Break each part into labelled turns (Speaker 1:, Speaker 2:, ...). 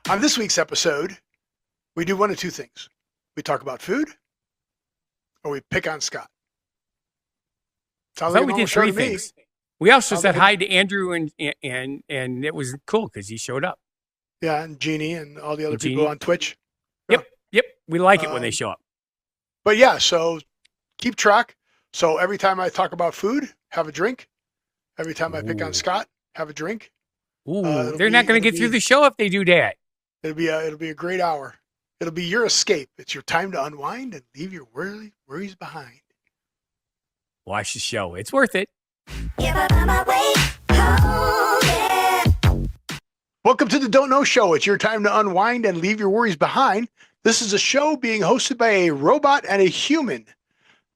Speaker 1: On this week's episode, we do one of two things. We talk about food, or we pick on Scott.
Speaker 2: I thought we did three things. We also said hi to Andrew, and it was cool because he showed up.
Speaker 1: Yeah, and Jeannie and all the other people on Twitch.
Speaker 2: Yep. We like it when they show up.
Speaker 1: But yeah, so keep track. So every time I talk about food, have a drink. Every time I pick on Scott, have a drink.
Speaker 2: Ooh, they're not going to get through the show if they do that.
Speaker 1: It'll be a great hour. It'll be your escape. It's your time to unwind and leave your worries behind.
Speaker 2: Watch the show. It's worth it.
Speaker 1: Welcome to the Don't Know Show. It's your time to unwind and leave your worries behind. This is a show being hosted by a robot and a human.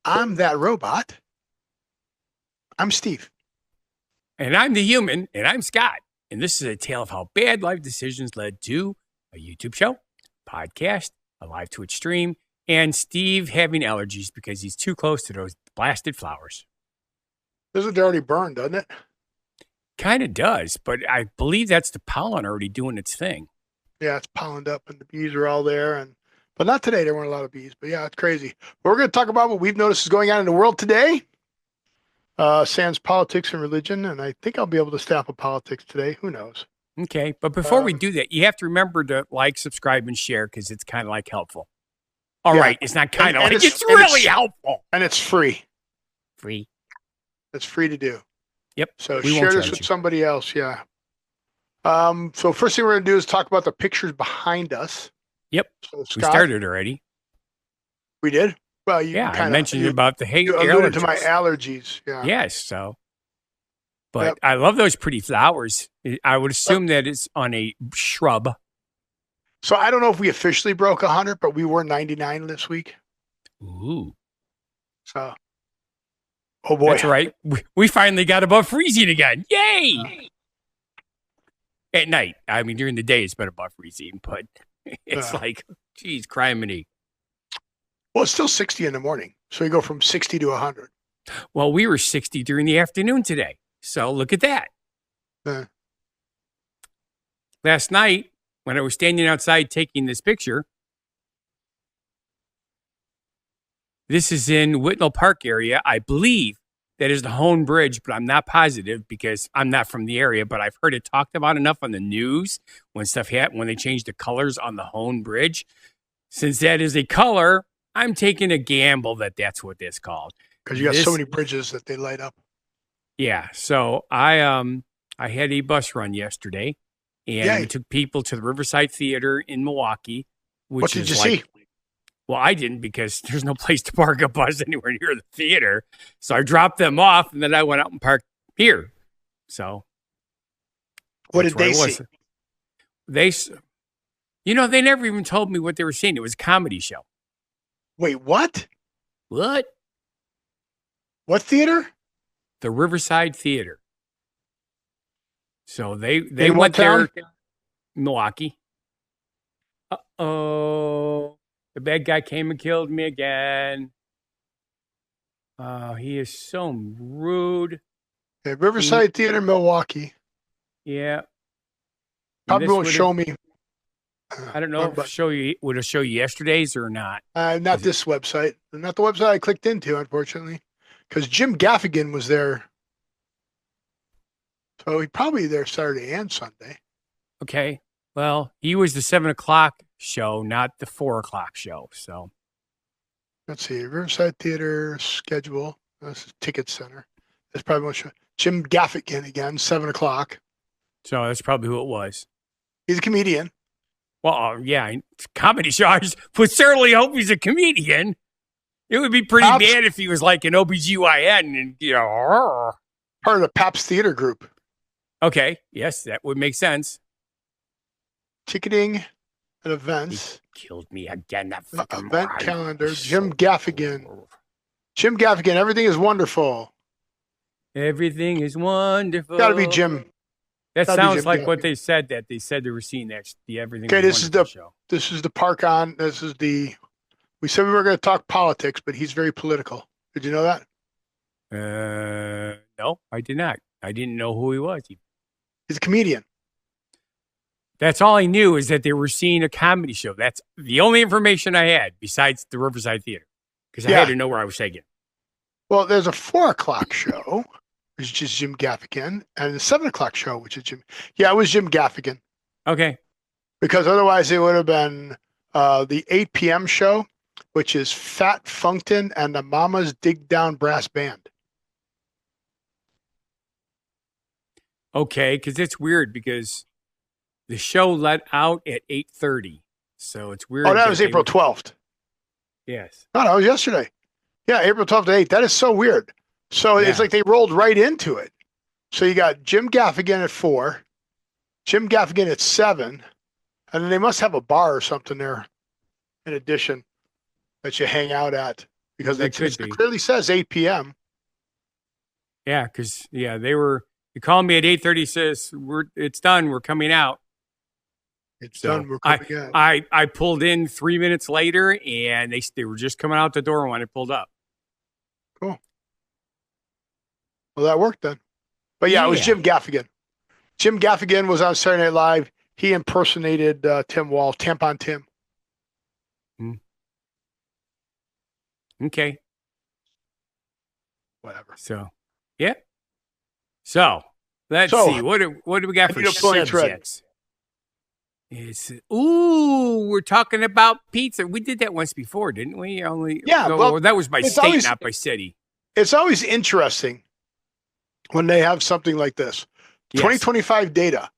Speaker 1: I'm that robot. I'm Steve.
Speaker 2: And I'm the human, and I'm Scott. And this is a tale of how bad life decisions led to a YouTube show, podcast, a live Twitch stream, and Steve having allergies because he's too close to those blasted flowers.
Speaker 1: Doesn't it already burn, doesn't it?
Speaker 2: Kind of does, but I believe that's the pollen already doing its thing.
Speaker 1: Yeah, it's pollened up and the bees are all there. But not today. There weren't a lot of bees. But yeah, it's crazy. But we're going to talk about what we've noticed is going on in the world today. Sans politics and religion. And I think I'll be able to stay off of politics today. Who knows?
Speaker 2: Okay. But before we do that, you have to remember to like, subscribe, and share because it's kind of like helpful. All right. It's not kind of like it's really helpful.
Speaker 1: And it's free.
Speaker 2: Free.
Speaker 1: It's free to do.
Speaker 2: Yep.
Speaker 1: So share this with somebody else. Yeah. So first thing we're going to do is talk about the pictures behind us. Yep. So Scott,
Speaker 2: we started already.
Speaker 1: We did? Well,
Speaker 2: I mentioned about the
Speaker 1: you alluded to my allergies. Yeah.
Speaker 2: Yes. So, but I love those pretty flowers. I would assume that it's on a shrub.
Speaker 1: So I don't know if we officially broke 100, but we were 99 this week.
Speaker 2: Ooh.
Speaker 1: So. Oh boy.
Speaker 2: That's right. We finally got above freezing again. Yay! At night. I mean, during the day, it's been above freezing, but it's like, geez, criminy.
Speaker 1: Well, it's still 60 in the morning. So you go from 60 to 100.
Speaker 2: Well, we were 60 during the afternoon today. So look at that. Last night, when I was standing outside taking this picture, this is in Whitnall Park area. I believe that is the Hone Bridge, but I'm not positive because I'm not from the area, but I've heard it talked about enough on the news when stuff happened, when they changed the colors on the Hone Bridge. Since that is a color, I'm taking a gamble that that's what that's called.
Speaker 1: Because you got so many bridges that they light up.
Speaker 2: Yeah. So I had a bus run yesterday, and we took people to the Riverside Theater in Milwaukee.
Speaker 1: What did you see?
Speaker 2: Well, I didn't because there's no place to park a bus anywhere near the theater. So I dropped them off, and then I went out and parked here. So
Speaker 1: what did they see?
Speaker 2: They never even told me what they were seeing. It was a comedy show.
Speaker 1: Wait, what?
Speaker 2: What?
Speaker 1: What theater?
Speaker 2: The Riverside Theater. So they went there, Milwaukee. Uh-oh. The bad guy came and killed me again. He is so rude.
Speaker 1: Yeah, Riverside Theater, Milwaukee.
Speaker 2: Yeah.
Speaker 1: Probably won't show me.
Speaker 2: I don't know if would it show you yesterday's or not.
Speaker 1: Not this website. Not the website I clicked into, unfortunately. Because Jim Gaffigan was there. So he probably there Saturday and Sunday.
Speaker 2: Okay. Well, he was the 7 o'clock show, not the 4 o'clock show. So
Speaker 1: let's see. Riverside Theater schedule. This is Ticket Center. That's probably what show. Jim Gaffigan again, 7 o'clock.
Speaker 2: So that's probably who it was.
Speaker 1: He's a comedian.
Speaker 2: Well, yeah, it's a comedy show. I would certainly hope he's a comedian. It would be pretty bad if he was like an OBGYN and,
Speaker 1: part of the Paps Theater Group.
Speaker 2: Okay. Yes, that would make sense.
Speaker 1: Ticketing and events.
Speaker 2: He killed me again. That fucking
Speaker 1: event calendar. Jim Gaffigan. Jim Gaffigan. Everything is wonderful.
Speaker 2: Everything is wonderful.
Speaker 1: Got to be Jim.
Speaker 2: That sounds like what they said. That they said they were seeing that the everything.
Speaker 1: Okay, this is the
Speaker 2: show.
Speaker 1: This is the park on. This is the. We said we were going to talk politics, but he's very political. Did you know that?
Speaker 2: No, I did not. I didn't know who he was.
Speaker 1: He's a comedian.
Speaker 2: That's all I knew is that they were seeing a comedy show. That's the only information I had besides the Riverside Theater because I had to know where I was taking.
Speaker 1: Well, there's a 4:00 show, which is Jim Gaffigan, and the 7:00 show, which is Jim. Yeah, it was Jim Gaffigan.
Speaker 2: Okay.
Speaker 1: Because otherwise it would have been the 8 p.m. show, which is Fat Funkton and the Mamas Dig Down Brass Band.
Speaker 2: Okay, because it's weird because the show let out at 8:30, so it's weird.
Speaker 1: Oh, that was April 12th.
Speaker 2: Yes.
Speaker 1: No, that was yesterday. Yeah, April 12th to 8. That is so weird. So it's like they rolled right into it. So you got Jim Gaffigan at 4, Jim Gaffigan at 7, and then they must have a bar or something there in addition that you hang out at because it clearly says 8 p.m.
Speaker 2: Yeah, because they called me at 8:30. Says it's done. We're coming out.
Speaker 1: It's done. We're coming out.
Speaker 2: I pulled in 3 minutes later, and they were just coming out the door when I pulled up.
Speaker 1: Cool. Well, that worked then. But yeah, it was Jim Gaffigan. Jim Gaffigan was on Saturday Night Live. He impersonated Tim Wall, Tampon Tim.
Speaker 2: Okay.
Speaker 1: Whatever.
Speaker 2: So, yeah. So, let's see. What do we got for subjects? We're talking about pizza. We did that once before, didn't we? That was by state, not by city.
Speaker 1: It's always interesting when they have something like this. 2025 data,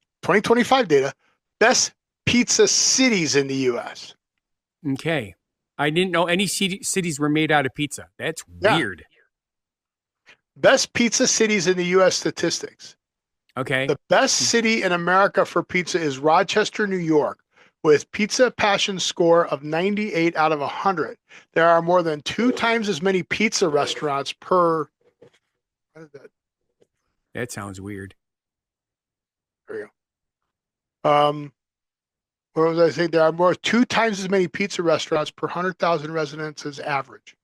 Speaker 1: best pizza cities in the U.S.
Speaker 2: Okay. I didn't know any cities were made out of pizza. That's weird.
Speaker 1: Best pizza cities in the U.S. statistics.
Speaker 2: Okay.
Speaker 1: The best city in America for pizza is Rochester, New York, with Pizza Passion score of 98 out of 100. There are more than 2 times as many pizza restaurants per. What is that?
Speaker 2: That sounds weird.
Speaker 1: There you go. What was I saying? There are 2 times as many pizza restaurants per 100,000 residents as average.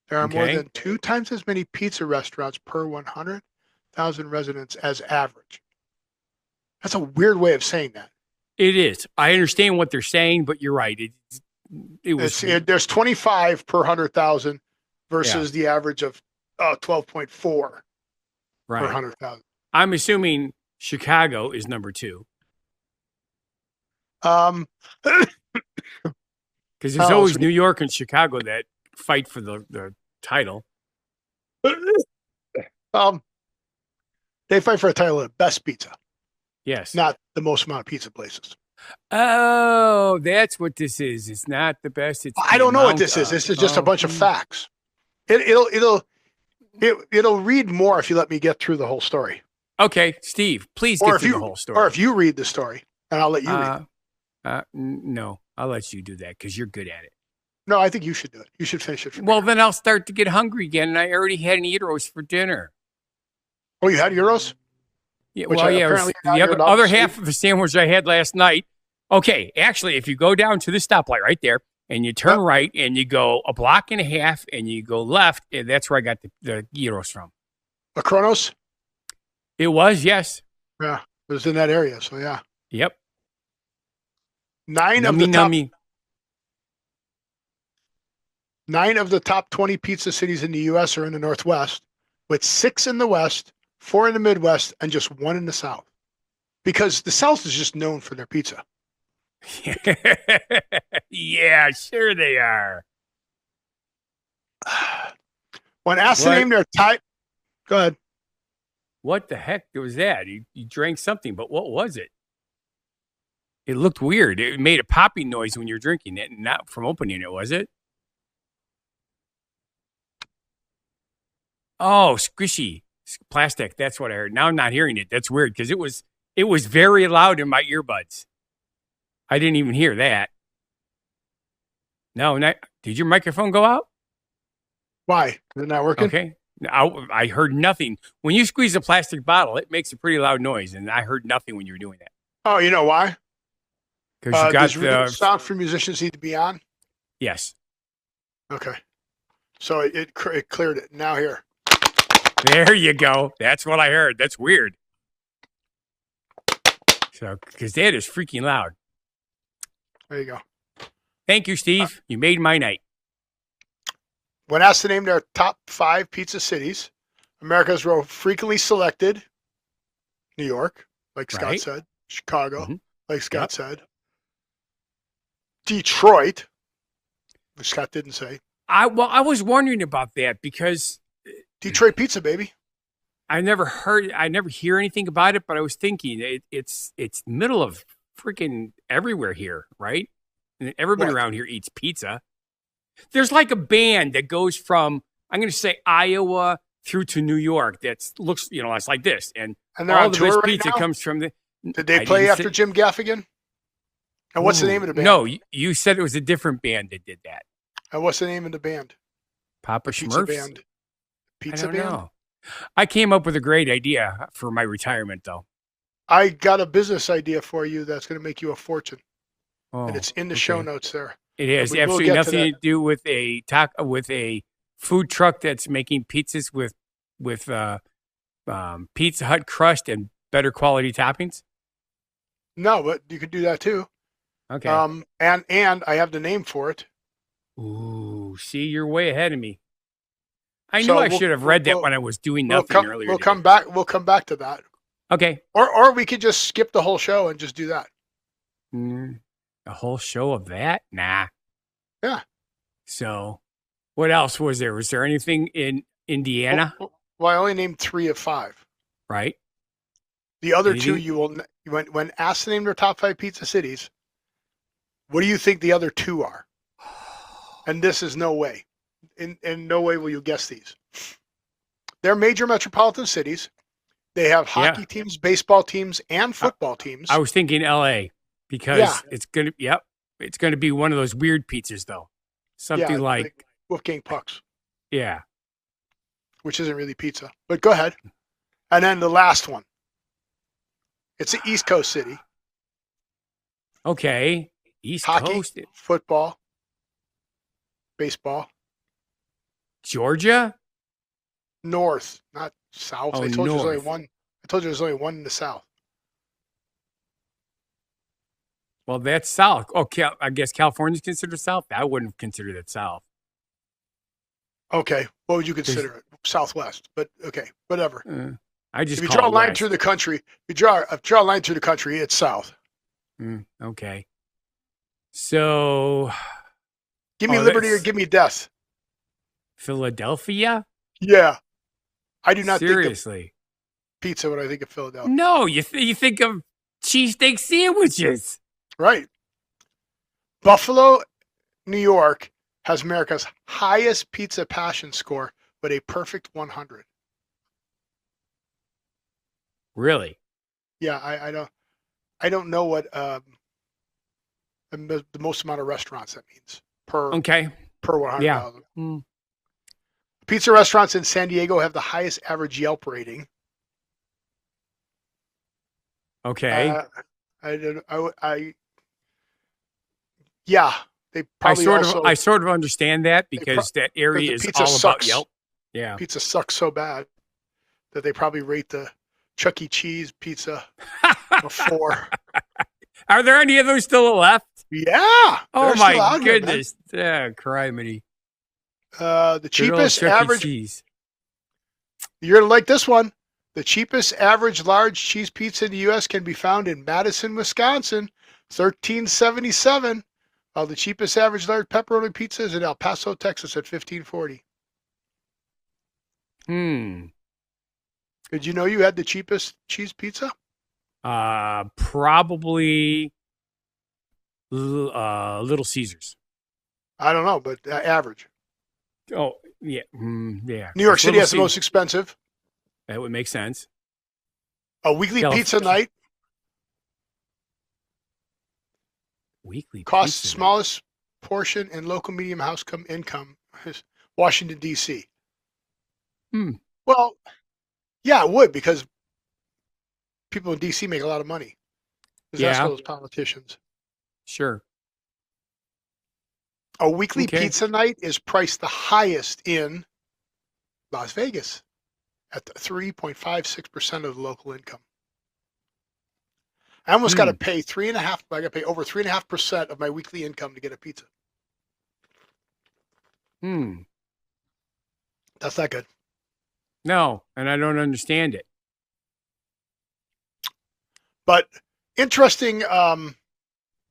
Speaker 1: There are more than 2 times as many pizza restaurants per 100,000 residents as average. That's a weird way of saying that.
Speaker 2: It is. I understand what they're saying, but you're right.
Speaker 1: There's 25 per 100,000 versus the average of 12.4 per 100,000.
Speaker 2: I'm assuming Chicago is number 2.
Speaker 1: Because
Speaker 2: there's always New York and Chicago that fight for the title. They fight for a title of best pizza. Yes.
Speaker 1: Not the most amount of pizza places.
Speaker 2: Oh, that's what this is. It's not the best.
Speaker 1: I don't know what this is. This is just a bunch of facts. It'll read more if you let me get through the whole story.
Speaker 2: Okay, Steve, please get through the whole story.
Speaker 1: Or if you read the story, and I'll let you read it.
Speaker 2: No, I'll let you do that because you're good at it.
Speaker 1: No, I think you should do it. You should finish it.
Speaker 2: Well, then I'll start to get hungry again, and I already had an gyros for dinner.
Speaker 1: Oh, you had gyros?
Speaker 2: Yeah, the other half of the sandwich I had last night. Okay, actually, if you go down to the stoplight right there, and you turn right, and you go a block and a half, and you go left, and that's where I got the gyros from.
Speaker 1: The Kronos?
Speaker 2: It was, yes.
Speaker 1: Yeah, it was in that area, so yeah.
Speaker 2: Yep.
Speaker 1: 9 of the top 20 pizza cities in the U.S. are in the Northwest, with 6 in the West, 4 in the Midwest, and just 1 in the South. Because the South is just known for their pizza.
Speaker 2: Yeah, sure they are.
Speaker 1: When asked to name their type, go ahead.
Speaker 2: What the heck was that? You drank something, but what was it? It looked weird. It made a popping noise when you're drinking it, not from opening it, was it? Oh, squishy plastic. That's what I heard. Now I'm not hearing it. That's weird because it was very loud in my earbuds. I didn't even hear that. No, did your microphone go out?
Speaker 1: Why? Is it not working?
Speaker 2: Okay. I heard nothing. When you squeeze a plastic bottle, it makes a pretty loud noise, and I heard nothing when you were doing that.
Speaker 1: Oh, you know why?
Speaker 2: Because you got the
Speaker 1: sound for musicians need to be on?
Speaker 2: Yes.
Speaker 1: Okay. So it cleared it. Now here.
Speaker 2: There you go. That's what I heard. That's weird. So, because that is freaking loud.
Speaker 1: There you go.
Speaker 2: Thank you, Steve. You made my night.
Speaker 1: When asked to name their top 5 pizza cities, America's were frequently selected: New York, like Scott
Speaker 2: Right.
Speaker 1: said; Chicago,
Speaker 2: Mm-hmm.
Speaker 1: like Scott said; Detroit, which Scott didn't say.
Speaker 2: I was wondering about that because
Speaker 1: Detroit pizza, baby.
Speaker 2: I never hear anything about it, but I was thinking it's middle of freaking everywhere here, right? And everybody
Speaker 1: What?
Speaker 2: around here eats pizza. There's like a band that goes from, I'm going to say, Iowa through to New York. That looks, it's like this, and
Speaker 1: And they're
Speaker 2: all
Speaker 1: on
Speaker 2: the
Speaker 1: tour
Speaker 2: best
Speaker 1: right
Speaker 2: pizza
Speaker 1: now?
Speaker 2: comes from the.
Speaker 1: Did they
Speaker 2: I
Speaker 1: play
Speaker 2: didn't
Speaker 1: after
Speaker 2: say-
Speaker 1: Jim Gaffigan? And what's the name of the band?
Speaker 2: No, you said it was a different band that did that.
Speaker 1: And what's the name of the band?
Speaker 2: Papa
Speaker 1: Pizza
Speaker 2: Schmurfs.
Speaker 1: band.
Speaker 2: I
Speaker 1: Pizza
Speaker 2: don't
Speaker 1: band.
Speaker 2: know. I came up with a great idea for my retirement, though.
Speaker 1: I got a business idea for you that's going to make you a fortune,
Speaker 2: Oh,
Speaker 1: and it's in the show notes there.
Speaker 2: It has
Speaker 1: we will
Speaker 2: absolutely
Speaker 1: get to
Speaker 2: nothing
Speaker 1: that.
Speaker 2: to do with a food truck that's making pizzas with Pizza Hut crust and better quality toppings.
Speaker 1: No, but you could do that too.
Speaker 2: Okay.
Speaker 1: And I have the name for it.
Speaker 2: Ooh, see, you're way ahead of me. I
Speaker 1: So
Speaker 2: knew I
Speaker 1: we'll-
Speaker 2: should have read that
Speaker 1: we'll-
Speaker 2: when I was doing
Speaker 1: We'll
Speaker 2: nothing
Speaker 1: come,
Speaker 2: earlier.
Speaker 1: we'll
Speaker 2: today.
Speaker 1: come back. We'll come back to that.
Speaker 2: Okay.
Speaker 1: Or we could just skip the whole show and just do that.
Speaker 2: A whole show of that? Nah.
Speaker 1: Yeah.
Speaker 2: So, what else was there? Was there anything in Indiana?
Speaker 1: Well, I only named 3 of 5.
Speaker 2: Right.
Speaker 1: The other 2
Speaker 2: Anything?
Speaker 1: you will when asked to name their top 5 pizza cities. What do you think the other 2 are? And this is no way. In no way will you guess these. They're major metropolitan cities. They have hockey teams, baseball teams, and football teams.
Speaker 2: I was thinking L.A. because it's gonna. Yep, it's gonna be one of those weird pizzas though. Something like
Speaker 1: Wolfgang Pucks,
Speaker 2: yeah.
Speaker 1: which isn't really pizza. But go ahead. And then the last one. It's an East Coast city.
Speaker 2: Okay, East
Speaker 1: Hockey,
Speaker 2: Coast,
Speaker 1: football, baseball.
Speaker 2: Georgia.
Speaker 1: North, not south.
Speaker 2: Oh,
Speaker 1: I told you there's only
Speaker 2: north.
Speaker 1: one. I told you there's only one in the south.
Speaker 2: Well, that's south. Okay, I guess California's considered south. I wouldn't consider that south.
Speaker 1: Okay, what would you consider it? Southwest, but okay, whatever.
Speaker 2: I just
Speaker 1: If you
Speaker 2: call
Speaker 1: draw a
Speaker 2: it
Speaker 1: line
Speaker 2: west.
Speaker 1: through the country, if you draw a line through the country, it's south.
Speaker 2: Okay. So,
Speaker 1: Give me liberty or give me death.
Speaker 2: Philadelphia?
Speaker 1: Yeah, I do not think
Speaker 2: Seriously.
Speaker 1: of pizza when I think of Philadelphia.
Speaker 2: No, you think of cheesesteak sandwiches.
Speaker 1: Right. Buffalo, New York has America's highest pizza passion score with a perfect 100.
Speaker 2: Really?
Speaker 1: Yeah, I don't know what the most amount of restaurants that means per 100,000.
Speaker 2: Yeah.
Speaker 1: Pizza restaurants in San Diego have the highest average Yelp rating.
Speaker 2: Okay.
Speaker 1: Yeah, they probably
Speaker 2: I sort of understand that because that area is
Speaker 1: pizza
Speaker 2: all
Speaker 1: sucks.
Speaker 2: about Yelp. Yeah.
Speaker 1: Pizza sucks so bad that they probably rate the Chuck E. Cheese pizza a 4.
Speaker 2: Are there any of those still left?
Speaker 1: Yeah.
Speaker 2: Oh
Speaker 1: they're still
Speaker 2: my
Speaker 1: out here, man.
Speaker 2: goodness. Criminy.
Speaker 1: The cheapest
Speaker 2: Chuck E.
Speaker 1: average.
Speaker 2: Cheese.
Speaker 1: You're gonna like this one. The cheapest average large cheese pizza in the U.S. can be found in Madison, Wisconsin, $13.77. While the cheapest average large pepperoni pizza is in El Paso, Texas, at $15.40. Did you know you had the cheapest cheese pizza?
Speaker 2: Probably Little Caesars.
Speaker 1: I don't know, but average.
Speaker 2: Oh, yeah. Yeah.
Speaker 1: New York City
Speaker 2: Little
Speaker 1: has the most
Speaker 2: Caesars.
Speaker 1: expensive.
Speaker 2: That would make sense.
Speaker 1: A weekly pizza night
Speaker 2: Weekly
Speaker 1: costs
Speaker 2: pizza.
Speaker 1: smallest portion in local medium house income is Washington, D.C. Well, yeah, it would, because people in D.C. make a lot of money. Because that's those politicians.
Speaker 2: Sure.
Speaker 1: A weekly pizza night is priced the highest in Las Vegas at 3.56% of the local income. I almost got to pay 3.5. I got to pay over 3.5% of my weekly income to get a pizza. That's not good.
Speaker 2: No, and I don't understand it.
Speaker 1: But interesting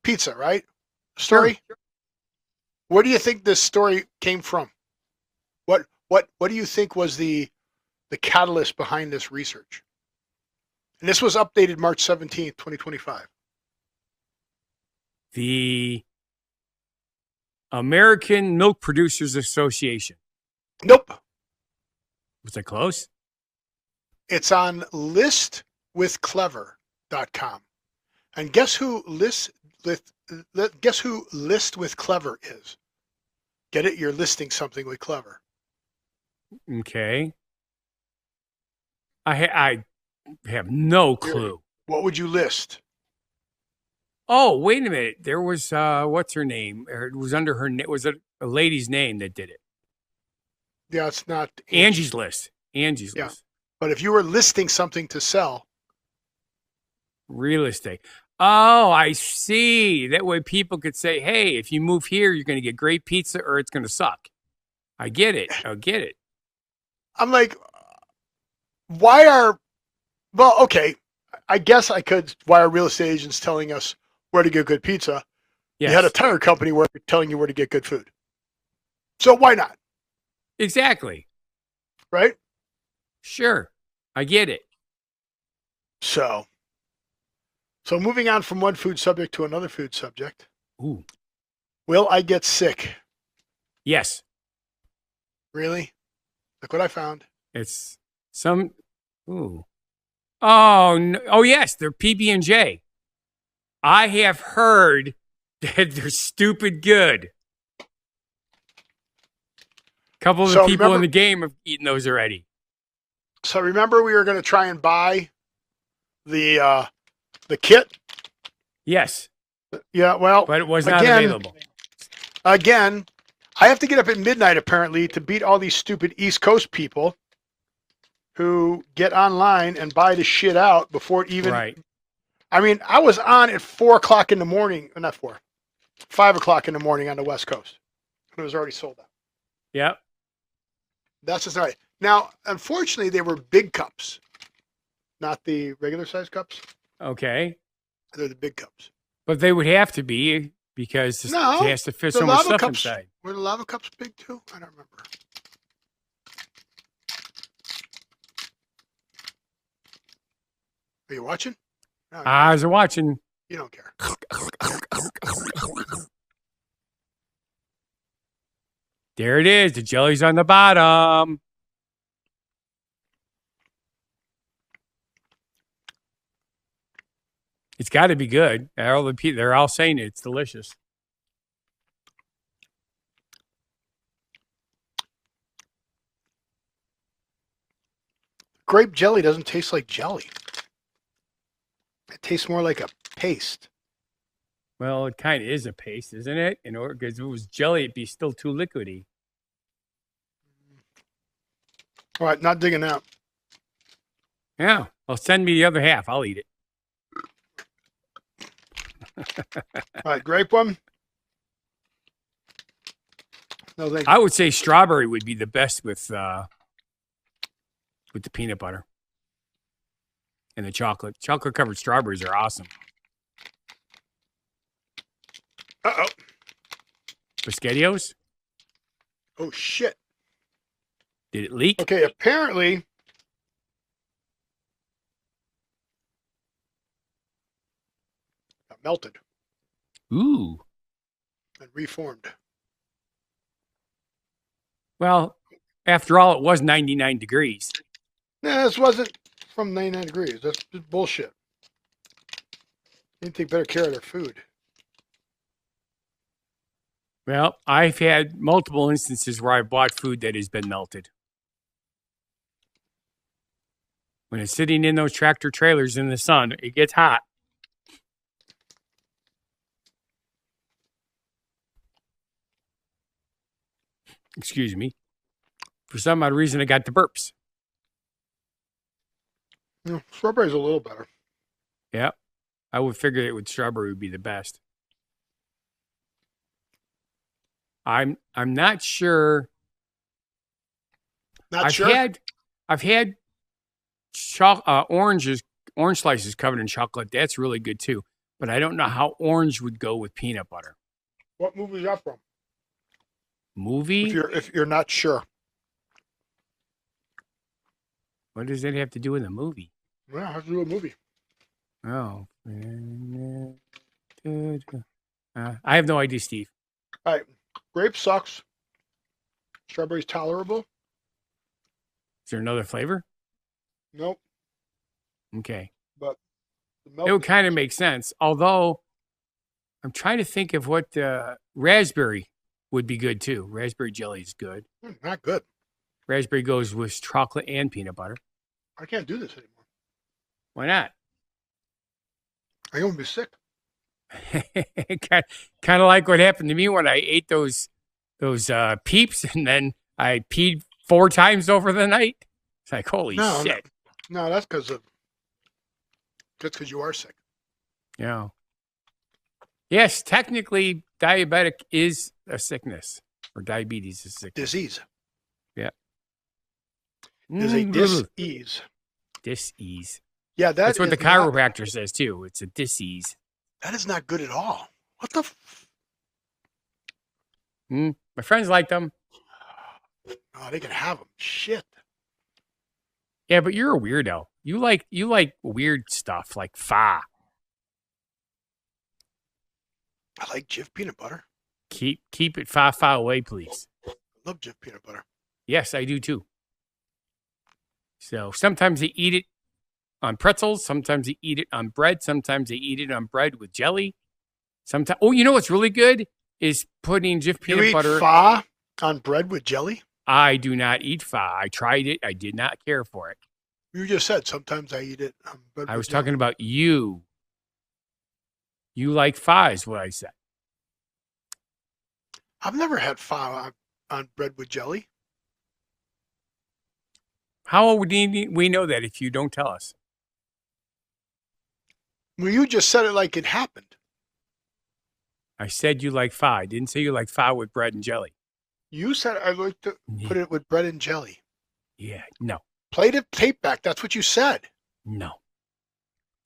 Speaker 1: pizza, right? Story.
Speaker 2: Sure.
Speaker 1: Where do you think this story came from? What do you think was the catalyst behind this research? And this was updated March 17th, 2025.
Speaker 2: The American Milk Producers Association.
Speaker 1: Nope.
Speaker 2: Was it close?
Speaker 1: It's on listwithclever.com. And guess who List with Clever is? Get it? You're listing something with Clever.
Speaker 2: Okay. I have no clue.
Speaker 1: What would you list?
Speaker 2: Oh, wait a minute. There was what's her name? It was under her name. Was it a lady's name that did it?
Speaker 1: Yeah, it's not
Speaker 2: Angie's List. Angie's List.
Speaker 1: But if you were listing something to sell,
Speaker 2: real estate. Oh, I see. That way people could say, hey, if you move here, you're going to get great pizza or it's going to suck. I get it.
Speaker 1: I'm like, okay, I guess I could. Why are real estate agents telling us where to get good pizza?
Speaker 2: Yes.
Speaker 1: You had a tire company telling you where to get good food. So why not?
Speaker 2: Exactly.
Speaker 1: Right?
Speaker 2: Sure. I get it.
Speaker 1: So moving on from one food subject to another food subject.
Speaker 2: Ooh.
Speaker 1: Will I get sick?
Speaker 2: Yes.
Speaker 1: Really? Look what I found.
Speaker 2: It's some. Ooh. Oh, no. Oh, yes. They're PB&J. I have heard that they're stupid good. A couple of the people in the game have eaten those already.
Speaker 1: So remember we were going to try and buy the kit?
Speaker 2: Yes.
Speaker 1: Yeah, well.
Speaker 2: But it was not available.
Speaker 1: Again, I have to get up at midnight apparently to beat all these stupid East Coast people who get online and buy the shit out before it even.
Speaker 2: Right.
Speaker 1: I mean, I was on at 4 o'clock in the morning, not 4, 5 o'clock in the morning on the West Coast. It was already sold out.
Speaker 2: Yep.
Speaker 1: That's just right. Now, unfortunately, they were big cups, not the regular size cups.
Speaker 2: Okay.
Speaker 1: They're the big cups.
Speaker 2: But they would have to be because it has to fit so much stuff inside.
Speaker 1: Were the lava cups big too? I don't remember. Are you watching? No,
Speaker 2: I was watching.
Speaker 1: You don't care.
Speaker 2: There it is. The jelly's on the bottom. It's got to be good. They're all saying it's delicious.
Speaker 1: Grape jelly doesn't taste like jelly. It tastes more like a paste.
Speaker 2: Well, it kind of is a paste, isn't it? Because if it was jelly, it'd be still too liquidy.
Speaker 1: All right, not digging out.
Speaker 2: Yeah. Well, send me the other half. I'll eat it.
Speaker 1: All right, grape one. No, thank you.
Speaker 2: I would say strawberry would be the best with the peanut butter and the chocolate. Chocolate covered strawberries are awesome.
Speaker 1: Uh-oh.
Speaker 2: Biscottios?
Speaker 1: Oh, shit.
Speaker 2: Did it leak?
Speaker 1: Okay, apparently got melted.
Speaker 2: Ooh.
Speaker 1: And reformed.
Speaker 2: Well, after all, it was 99 degrees.
Speaker 1: Nah, this wasn't from 99 degrees. That's just bullshit. They need to take better care of their food.
Speaker 2: Well, I've had multiple instances where I bought food that has been melted. When it's sitting in those tractor trailers in the sun, it gets hot. Excuse me. For some odd reason, I got the burps.
Speaker 1: Strawberry's a little better.
Speaker 2: Yeah. I would figure it with strawberry would be the best. I'm not sure.
Speaker 1: Not sure.
Speaker 2: I've had orange slices covered in chocolate. That's really good too. But I don't know how orange would go with peanut butter.
Speaker 1: What movie is that from?
Speaker 2: Movie?
Speaker 1: If you're not sure.
Speaker 2: What does that have to do with a movie?
Speaker 1: Well, it has to do with a movie.
Speaker 2: Oh. I have no idea, Steve.
Speaker 1: All right. Grape sucks. Strawberry's tolerable.
Speaker 2: Is there another flavor?
Speaker 1: Nope.
Speaker 2: Okay.
Speaker 1: But
Speaker 2: it would kind of make sense. Although I'm trying to think of what raspberry would be good too. Raspberry jelly is good.
Speaker 1: Not good.
Speaker 2: Raspberry goes with chocolate and peanut butter.
Speaker 1: I can't do this anymore.
Speaker 2: Why not?
Speaker 1: I'm going to be sick.
Speaker 2: Kind of like what happened to me when I ate those Peeps and then I peed 4 times over the night. It's like, holy shit.
Speaker 1: No, that's because you are sick.
Speaker 2: Yeah. Yes, technically, diabetic is a sickness, or diabetes is a sickness.
Speaker 1: Disease.
Speaker 2: Yeah.
Speaker 1: Is a dis-ease.
Speaker 2: Dis-ease.
Speaker 1: Yeah,
Speaker 2: that's what the chiropractor says too. It's a dis-ease.
Speaker 1: That is not good at all. What the?
Speaker 2: My friends like them.
Speaker 1: Oh, they can have them. Shit.
Speaker 2: Yeah, but you're a weirdo. You like weird stuff like pho.
Speaker 1: I like Jif peanut butter.
Speaker 2: Keep it far away, please.
Speaker 1: I love Jif peanut butter.
Speaker 2: Yes, I do too. So sometimes they eat it on pretzels. Sometimes they eat it on bread. Sometimes they eat it on bread with jelly. Sometimes, you know what's really good is putting Jif peanut butter.
Speaker 1: You eat pho on bread with jelly?
Speaker 2: I do not eat pho. I tried it. I did not care for it.
Speaker 1: You just said sometimes I eat it on bread.
Speaker 2: I was talking about you. You like pho is what I said.
Speaker 1: I've never had pho on bread with jelly.
Speaker 2: How would we know that if you don't tell us?
Speaker 1: Well, you just said it like it happened.
Speaker 2: I said you like pho. I didn't say you like pho with bread and jelly.
Speaker 1: You said I like to put it with bread and jelly.
Speaker 2: Yeah, no.
Speaker 1: Play the tape back. That's what you said.
Speaker 2: No.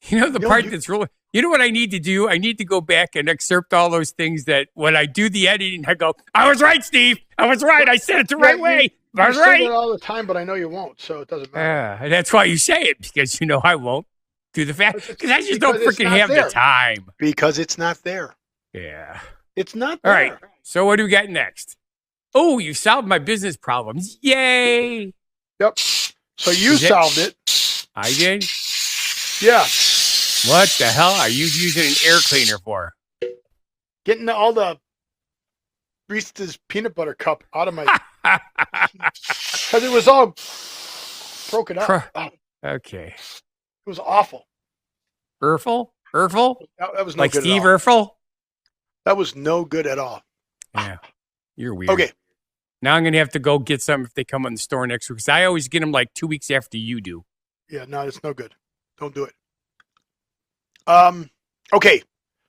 Speaker 2: You know that's really... You know what I need to do? I need to go back and excerpt all those things that when I do the editing, I go, I was right, Steve. I was right. I said it the right way. I was right.
Speaker 1: You say that all the time, but I know you won't, so it doesn't matter.
Speaker 2: That's why you say it, because you know I won't do the fact. Because I just don't freaking have the time.
Speaker 1: Because it's not there.
Speaker 2: Yeah.
Speaker 1: It's not there.
Speaker 2: All right. So what do we got next? Oh, you solved my business problems. Yay.
Speaker 1: Yep. So you solved it.
Speaker 2: I did?
Speaker 1: Yeah.
Speaker 2: What the hell are you using an air cleaner for?
Speaker 1: Getting all the Reese's peanut butter cup out of my... Because it was all broken up.
Speaker 2: Okay.
Speaker 1: It was awful.
Speaker 2: Urfel?
Speaker 1: That was no
Speaker 2: like
Speaker 1: good
Speaker 2: Steve
Speaker 1: at all.
Speaker 2: Urfel?
Speaker 1: That was no good at all.
Speaker 2: Yeah. You're weird.
Speaker 1: Okay.
Speaker 2: Now I'm going to have to go get some if they come in the store next week. Because I always get them like 2 weeks after you do.
Speaker 1: Yeah, no, it's no good. Don't do it. Okay.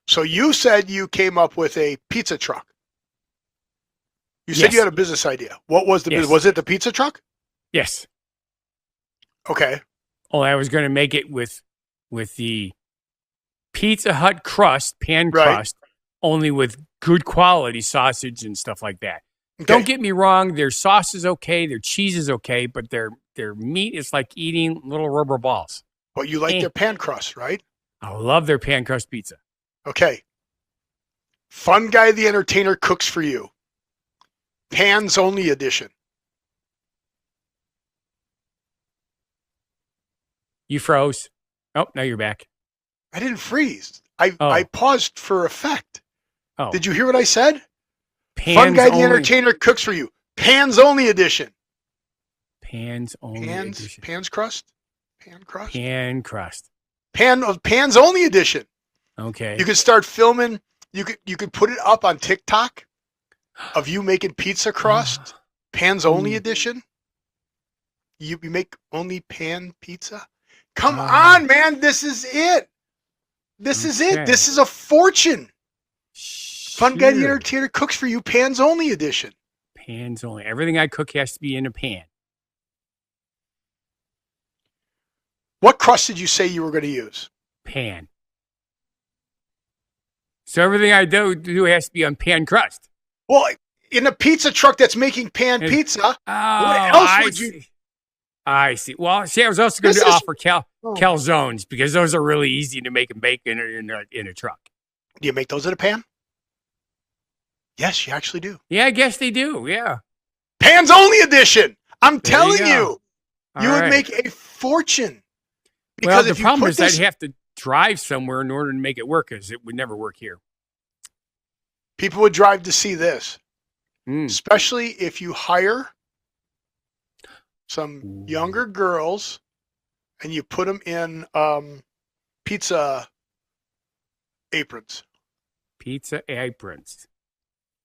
Speaker 1: So you said you came up with a pizza truck. You said you had a business idea. What was the business? Was it the pizza truck?
Speaker 2: Yes.
Speaker 1: Okay.
Speaker 2: Oh, I was going to make it with the Pizza Hut crust, pan crust, only with good quality sausage and stuff like that. Okay. Don't get me wrong. Their sauce is okay. Their cheese is okay. But their meat is like eating little rubber balls.
Speaker 1: But you like their pan crust, right?
Speaker 2: I love their pan crust pizza.
Speaker 1: Okay. Fun Guy the Entertainer cooks for you. Pans only edition.
Speaker 2: You froze. Oh, now you're back.
Speaker 1: I didn't freeze. I paused for effect.
Speaker 2: Oh.
Speaker 1: Did you hear what I said?
Speaker 2: Pans
Speaker 1: Fun Guy
Speaker 2: only.
Speaker 1: the Entertainer cooks for you. Pans only edition.
Speaker 2: Pans only edition.
Speaker 1: Pans crust? Pan crust?
Speaker 2: Pan crust.
Speaker 1: Pans only edition.
Speaker 2: Okay.
Speaker 1: You could start filming. You could put it up on TikTok of you making pizza crust. Pans only edition. You make only pan pizza. Come on, man. This is it. This is it. This is a fortune. Fun Guy the Entertainer cooks for you, pans only edition.
Speaker 2: Pans only. Everything I cook has to be in a pan.
Speaker 1: What crust did you say you were going to use?
Speaker 2: Pan. So everything I do has to be on pan crust.
Speaker 1: Well, in a pizza truck that's making pan pizza, what else would you?
Speaker 2: I see. Well, see, I was also going to offer calzones because those are really easy to make and bake in a truck.
Speaker 1: Do you make those in a pan? Yes, you actually do.
Speaker 2: Yeah, I guess they do. Yeah.
Speaker 1: Pans only edition. I'm telling you, you would make a fortune.
Speaker 2: Because the problem is I'd have to drive somewhere in order to make it work, because it would never work here.
Speaker 1: People would drive to see this, especially if you hire some younger girls and you put them in pizza aprons.
Speaker 2: Pizza aprons.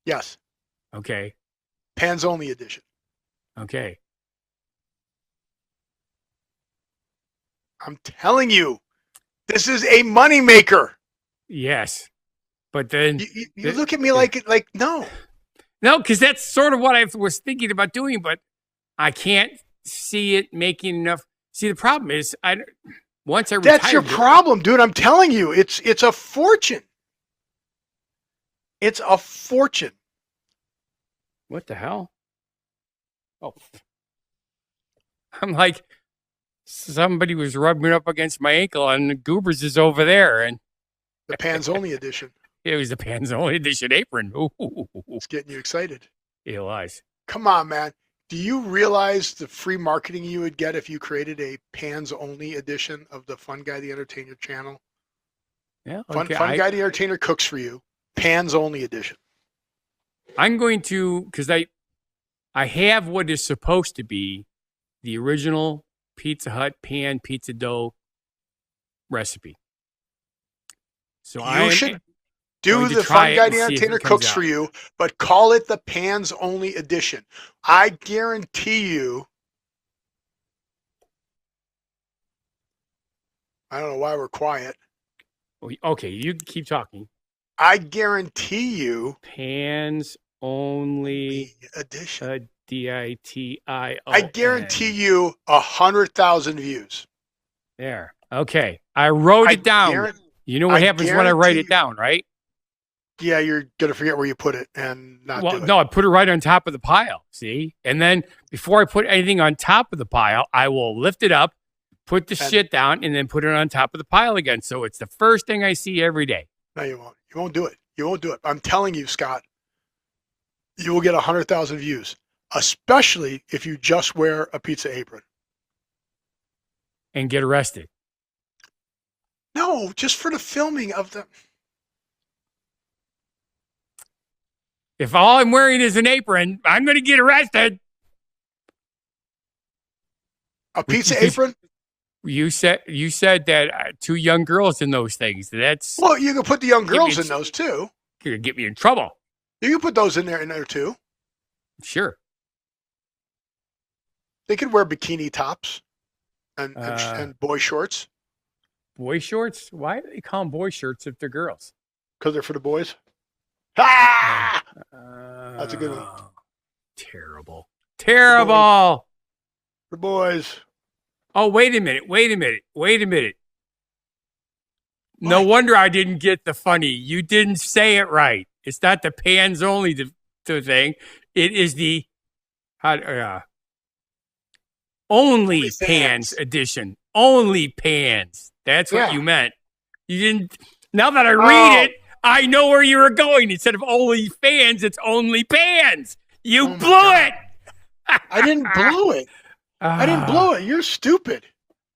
Speaker 1: Yes.
Speaker 2: Okay.
Speaker 1: Pans only edition.
Speaker 2: Okay.
Speaker 1: I'm telling you, this is a moneymaker.
Speaker 2: Yes. But then
Speaker 1: you look at me like no.
Speaker 2: No, because that's sort of what I was thinking about doing, but I can't see it making enough. See, the problem is, once I retire.
Speaker 1: That's your problem, dude. I'm telling you, it's a fortune. It's a fortune.
Speaker 2: What the hell? Oh. I'm like, somebody was rubbing up against my ankle, and the Goobers is over there, and
Speaker 1: the Pans Only edition.
Speaker 2: It was the Pans Only edition apron. Ooh.
Speaker 1: It's getting you excited.
Speaker 2: It was.
Speaker 1: Come on, man. Do you realize the free marketing you would get if you created a Pans Only edition of the Fun Guy the Entertainer channel?
Speaker 2: Yeah.
Speaker 1: Okay. Fun Guy the Entertainer cooks for you. Pans Only edition.
Speaker 2: I'm going to, because I have what is supposed to be the original Pizza Hut pan pizza dough recipe. So
Speaker 1: you should do the Fun Guy the Entertainer cooks for you, but call it the Pans Only edition. I guarantee you. I don't know why we're quiet.
Speaker 2: Okay, you keep talking.
Speaker 1: I guarantee you.
Speaker 2: Pans Only
Speaker 1: edition.
Speaker 2: DITIO.
Speaker 1: I guarantee you 100,000 views.
Speaker 2: There. Okay. I wrote it down. You know what happens when I write it down, right?
Speaker 1: Yeah, you're going to forget where you put it and not do it.
Speaker 2: No, I put it right on top of the pile, see? And then before I put anything on top of the pile, I will lift it up, put the shit down, and then put it on top of the pile again. So it's the first thing I see every day.
Speaker 1: No, you won't. You won't do it. You won't do it. I'm telling you, Scott, you will get 100,000 views, especially if you just wear a pizza apron.
Speaker 2: And get arrested.
Speaker 1: No, just for the filming of the...
Speaker 2: If all I'm wearing is an apron, I'm going to get arrested.
Speaker 1: A pizza apron?
Speaker 2: You said that 2 young girls in those things. That's
Speaker 1: well, you can put the young girls in those too.
Speaker 2: You're gonna get me in trouble.
Speaker 1: You can put those in there too.
Speaker 2: Sure.
Speaker 1: They could wear bikini tops and boy shorts.
Speaker 2: Boy shorts? Why do they call them boy shirts if they're girls?
Speaker 1: Because they're for the boys. Ah! That's a good one.
Speaker 2: Terrible. Terrible.
Speaker 1: For boys.
Speaker 2: Oh, wait a minute. No wonder I didn't get the funny. You didn't say it right. It's not the Pans Only the thing. It is the Only Pans edition. Only Pans. That's what you meant. You didn't. Now that I read it, I know where you were going. Instead of Only Fans, it's Only Pans. You blew it.
Speaker 1: I didn't blow it. I didn't blow it. You're stupid.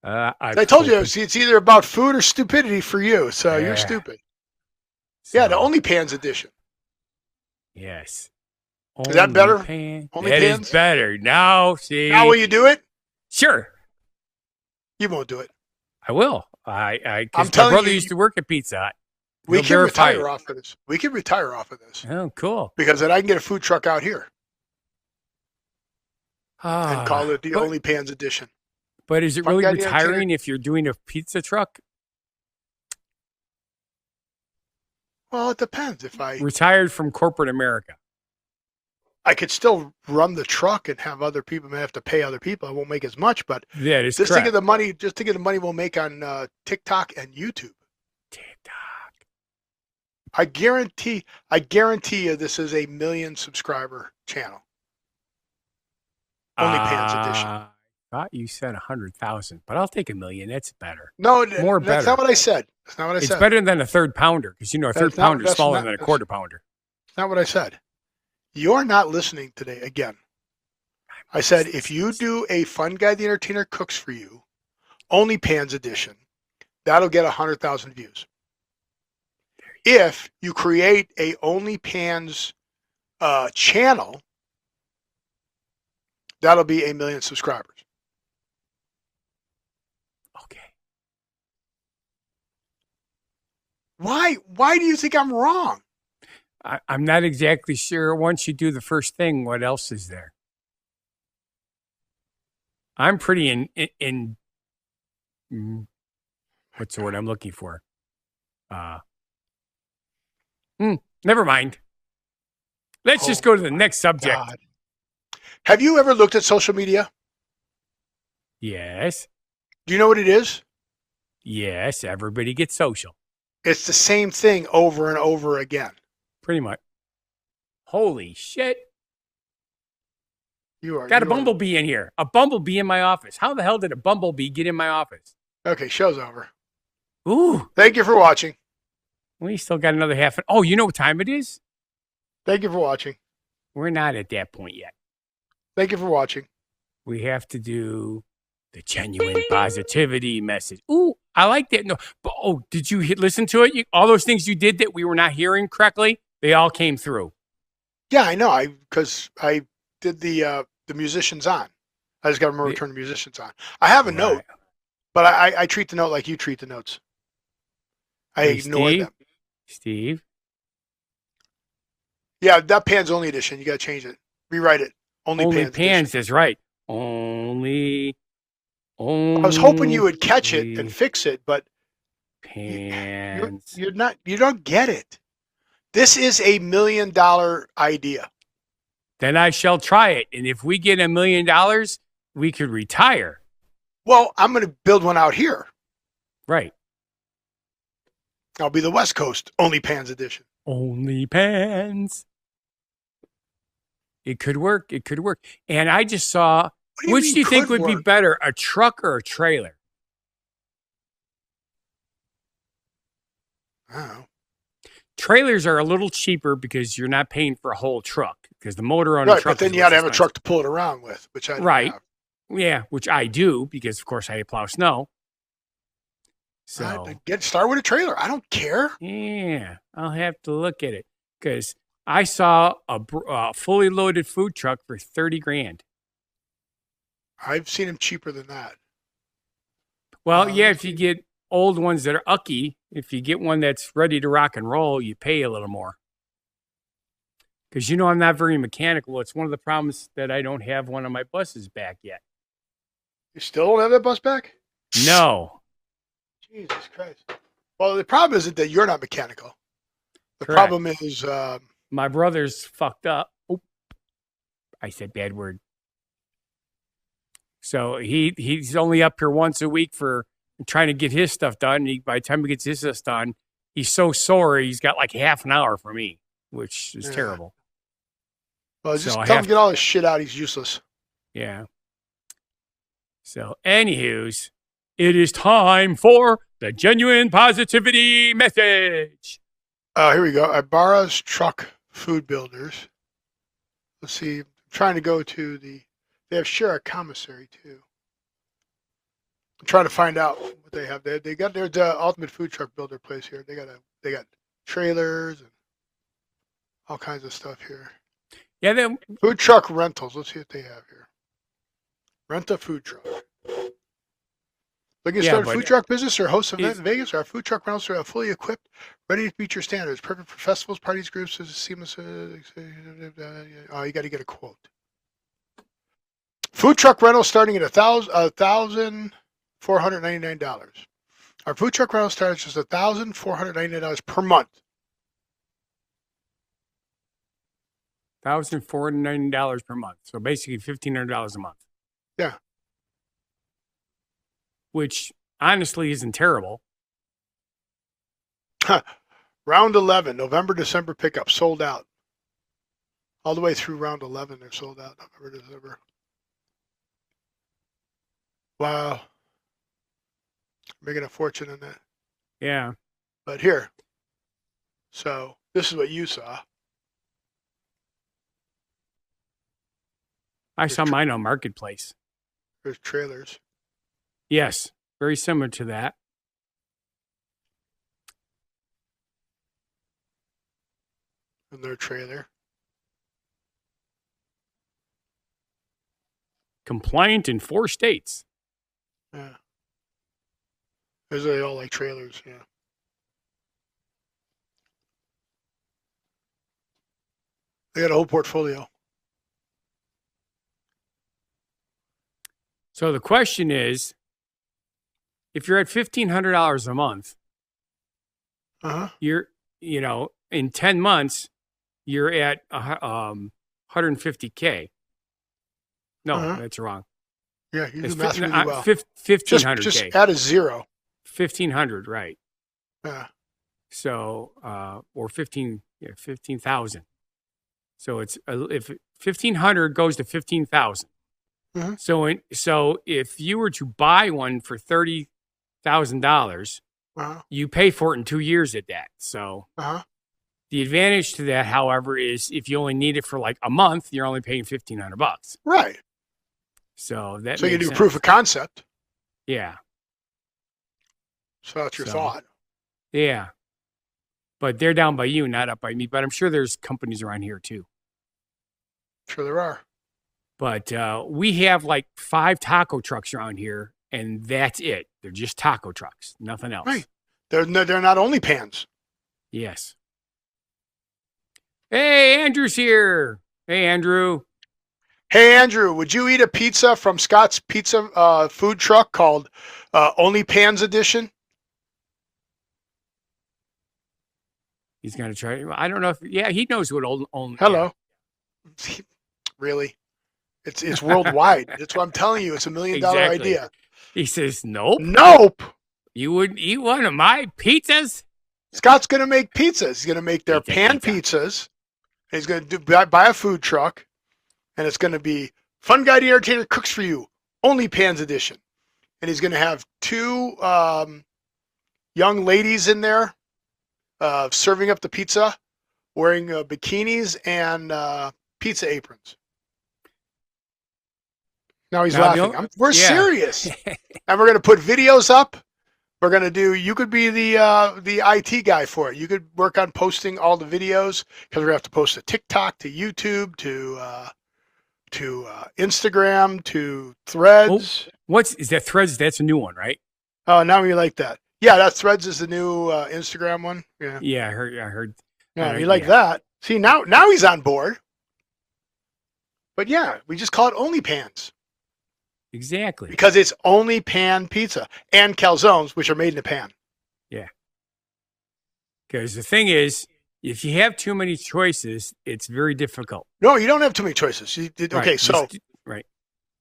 Speaker 1: I told you it's either about food or stupidity for you. So you're stupid. So, the Only Pans edition.
Speaker 2: Yes.
Speaker 1: Is that better?
Speaker 2: Only Pans is better. Now, see.
Speaker 1: Now will you do it?
Speaker 2: Sure.
Speaker 1: You won't do it.
Speaker 2: I will. I'm
Speaker 1: telling
Speaker 2: my brother
Speaker 1: you,
Speaker 2: used to work at Pizza Hut.
Speaker 1: We can retire off of this. We can retire off of this.
Speaker 2: Oh, cool.
Speaker 1: Because then I can get a food truck out here. And call it the Only Pans edition.
Speaker 2: But is it really retiring if you're doing a pizza truck?
Speaker 1: Well, it depends. If
Speaker 2: Retired from corporate America.
Speaker 1: I could still run the truck and have other people. I may have to pay other people. I won't make as much, but
Speaker 2: That is
Speaker 1: just
Speaker 2: correct.
Speaker 1: think of the money we'll make on TikTok and YouTube.
Speaker 2: TikTok.
Speaker 1: I guarantee you this is a 1 million subscriber channel. OnlyPants edition.
Speaker 2: I thought you said 100,000, but I'll take 1 million. That's better.
Speaker 1: No,
Speaker 2: That's
Speaker 1: that's not what I said. That's not what I
Speaker 2: It's
Speaker 1: said.
Speaker 2: better than a third pounder because, a third pounder is smaller than a quarter pounder.
Speaker 1: That's not what I said. You're not listening today again. I said if you do a Fun Guy the Entertainer Cooks for You, OnlyPants edition, that'll get 100,000 views. If you create a OnlyPants channel, that'll be 1 million subscribers.
Speaker 2: Okay.
Speaker 1: Why do you think I'm wrong?
Speaker 2: I'm not exactly sure. Once you do the first thing, what else is there? I'm pretty in what's the word I'm looking for? Never mind. Let's just go to the next subject.
Speaker 1: God. Have you ever looked at social media?
Speaker 2: Yes.
Speaker 1: Do you know what it is?
Speaker 2: Yes. Everybody gets social.
Speaker 1: It's the same thing over and over again.
Speaker 2: Pretty much. Holy shit.
Speaker 1: Got
Speaker 2: a bumblebee in here. A bumblebee in my office. How the hell did a bumblebee get in my office?
Speaker 1: Okay, show's over.
Speaker 2: Ooh.
Speaker 1: Thank you for watching.
Speaker 2: We still got another half. Oh, you know what time it is?
Speaker 1: Thank you for watching.
Speaker 2: We're not at that point yet.
Speaker 1: Thank you for watching.
Speaker 2: We have to do the genuine positivity message. Ooh, I like that. No, but did you listen to it? All those things you did that we were not hearing correctly, they all came through.
Speaker 1: Yeah, I know. Because I did the musicians on. I just got to remember to turn the musicians on. I have a note, but I treat the note like you treat the notes. I ignore them.
Speaker 2: Steve?
Speaker 1: Yeah, that Pans Only edition. You got to change it. Rewrite it. Only
Speaker 2: Pans is right. Only.
Speaker 1: I was hoping you would catch it and fix it, but
Speaker 2: Pans.
Speaker 1: you don't get it. This is a $1 million idea.
Speaker 2: Then I shall try it. And if we get $1 million, we could retire.
Speaker 1: Well, I'm going to build one out here.
Speaker 2: Right.
Speaker 1: I'll be the West Coast OnlyPants edition.
Speaker 2: OnlyPants. It could work. It could work. And I just saw, which do you think would be better, a truck or a trailer?
Speaker 1: I don't know.
Speaker 2: Trailers are a little cheaper because you're not paying for a whole truck because the motor on a truck.
Speaker 1: But then you got to have a truck to pull it around with, which I don't have.
Speaker 2: Yeah, which I do because, of course, I plow snow. So
Speaker 1: start with a trailer. I don't care.
Speaker 2: Yeah, I'll have to look at it because I saw a fully loaded food truck for $30,000.
Speaker 1: I've seen them cheaper than that.
Speaker 2: Well, yeah, if you get old ones that are ucky, if you get one that's ready to rock and roll, you pay a little more. Because I'm not very mechanical. It's one of the problems that I don't have one of my buses back yet.
Speaker 1: You still don't have that bus back?
Speaker 2: No.
Speaker 1: Jesus Christ. Well, the problem isn't that you're not mechanical. The
Speaker 2: Correct.
Speaker 1: problem is
Speaker 2: my brother's fucked up. Oh, I said bad word. So he's only up here once a week for trying to get his stuff done. By the time he gets his stuff done, he's so sore he's got like half an hour for me, which is terrible.
Speaker 1: Well, just tell him to get all this shit out. He's useless.
Speaker 2: Yeah. So, anywho's, it is time for the genuine positivity message.
Speaker 1: Here we go. Ibarra's Truck Food Builders. Let's see. I'm trying to go to they have Share a Commissary too. I'm trying to find out what they have. They got their ultimate food truck builder place here. They got trailers and all kinds of stuff here.
Speaker 2: Yeah,
Speaker 1: food truck rentals. Let's see what they have here. Rent a food truck. Looking to start a food truck business or host an event in Vegas? Our food truck rentals are fully equipped, ready to meet your standards. Perfect for festivals, parties, groups. Seamless. Oh, you got to get a quote. Food truck rental starting at $1,499. Our food truck rental starts just $1,499 per month.
Speaker 2: $1,490 per month. So basically $1,500 a month.
Speaker 1: Yeah.
Speaker 2: Which honestly isn't terrible.
Speaker 1: Round 11, November, December pickup, sold out. All the way through round 11, they're sold out. November, December. Wow. Making a fortune on that.
Speaker 2: Yeah.
Speaker 1: But here. So this is what you saw.
Speaker 2: I saw mine on Marketplace.
Speaker 1: There's trailers.
Speaker 2: Yes. Very similar to that.
Speaker 1: And their trailer.
Speaker 2: Compliant in 4 states.
Speaker 1: Yeah. Those are all like trailers, yeah. They got a whole portfolio.
Speaker 2: So the question is, if you're at $1,500 a month, you're, in 10 months, you're at 150K. No, that's wrong.
Speaker 1: Yeah, you
Speaker 2: it's
Speaker 1: do math really well.
Speaker 2: 1,500K.
Speaker 1: Just add a zero.
Speaker 2: 1,500, right.
Speaker 1: Yeah.
Speaker 2: So, or 15,000. So it's, if 1,500 goes to 15,000.
Speaker 1: Mm-hmm.
Speaker 2: So if you were to buy one for $30,000, you pay for it in 2 years at that. So the advantage to that, however, is if you only need it for like a month, you're only paying $1,500.
Speaker 1: Right.
Speaker 2: So that.
Speaker 1: So you do proof of concept.
Speaker 2: Yeah.
Speaker 1: So that's your thought.
Speaker 2: Yeah. But they're down by you, not up by me. But I'm sure there's companies around here too.
Speaker 1: Sure there are.
Speaker 2: But we have like 5 taco trucks around here, and that's it. They're just taco trucks, nothing else.
Speaker 1: Right. They're not only pans.
Speaker 2: Yes. Hey, Andrew's here. Hey, Andrew.
Speaker 1: Hey, Andrew, would you eat a pizza from Scott's Pizza food truck called Only Pans Edition?
Speaker 2: He's going to try. I don't know if, he knows what only.
Speaker 1: Hello. Yeah. Really? It's worldwide. That's what I'm telling you. It's $1 million idea.
Speaker 2: He says, nope.
Speaker 1: Nope.
Speaker 2: You wouldn't eat one of my pizzas?
Speaker 1: Scott's going to make pizzas. He's going to make their pan pizzas. And he's going to buy a food truck. And it's going to be Fun Guy the Entertainer Cooks for You, Only Pans Edition. And he's going to have 2 young ladies in there serving up the pizza, wearing bikinis and pizza aprons. Now he's laughing. We're serious. And we're going to put videos up. We're going to do, you could be the IT guy for it. You could work on posting all the videos because we're going to have to post to TikTok, to YouTube, to Instagram, to Threads.
Speaker 2: Is that Threads? That's a new one, right?
Speaker 1: Oh, now you like that. Yeah, that Threads is the new Instagram one. Yeah.
Speaker 2: Yeah, I heard.
Speaker 1: Yeah, you like that. See, now he's on board. But yeah, we just call it Only Pans.
Speaker 2: Exactly.
Speaker 1: Because it's only pan pizza and calzones, which are made in a pan.
Speaker 2: Yeah. Because the thing is, if you have too many choices, it's very difficult.
Speaker 1: No, you don't have too many choices.
Speaker 2: Right. Right.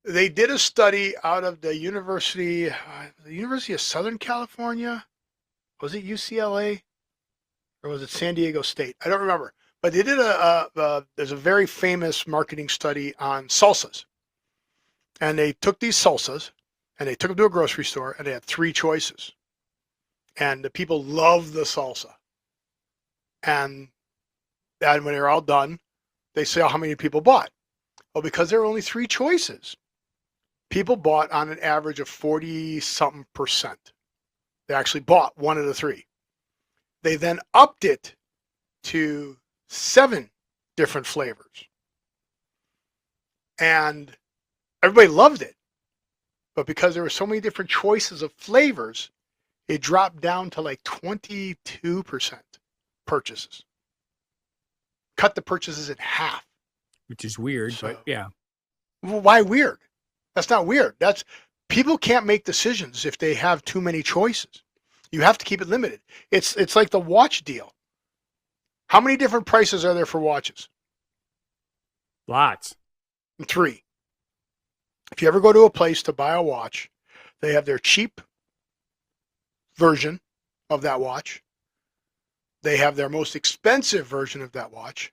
Speaker 1: They did a study out of the University of Southern California. Was it UCLA? Or was it San Diego State? I don't remember. But they did there's a very famous marketing study on salsas. And they took these salsas and they took them to a grocery store and they had 3 choices. And the people loved the salsa. And when they were all done, they saw how many people bought. Well, because there were only 3 choices, people bought on an average of 40-something%. They actually bought one of the 3. They then upped it to 7 different flavors. And everybody loved it. But because there were so many different choices of flavors, it dropped down to like 22% purchases. Cut the purchases in half.
Speaker 2: Which is weird, but yeah.
Speaker 1: Well, why weird? That's not weird. People can't make decisions if they have too many choices. You have to keep it limited. It's like the watch deal. How many different prices are there for watches?
Speaker 2: Lots.
Speaker 1: And 3, if you ever go to a place to buy a watch, they have their cheap version of that watch. They have their most expensive version of that watch.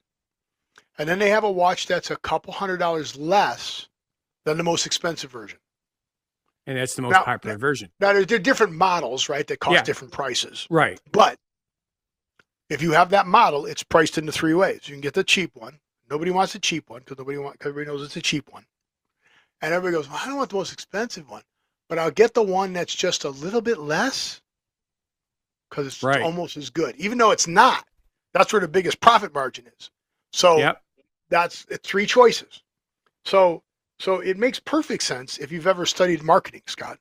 Speaker 1: And then they have a watch that's a couple $100 less than the most expensive version.
Speaker 2: And that's the most popular version.
Speaker 1: Now, there are different models, right, that cost
Speaker 2: Yeah.
Speaker 1: different prices.
Speaker 2: Right.
Speaker 1: But if you have that model, it's priced into 3 ways. You can get the cheap one. Nobody wants the cheap one because everybody knows it's a cheap one. And everybody goes, well, I don't want the most expensive one, but I'll get the one that's just a little bit less because it's almost as good, even though it's not. That's where the biggest profit margin is. So it's 3 choices. So it makes perfect sense if you've ever studied marketing, Scott.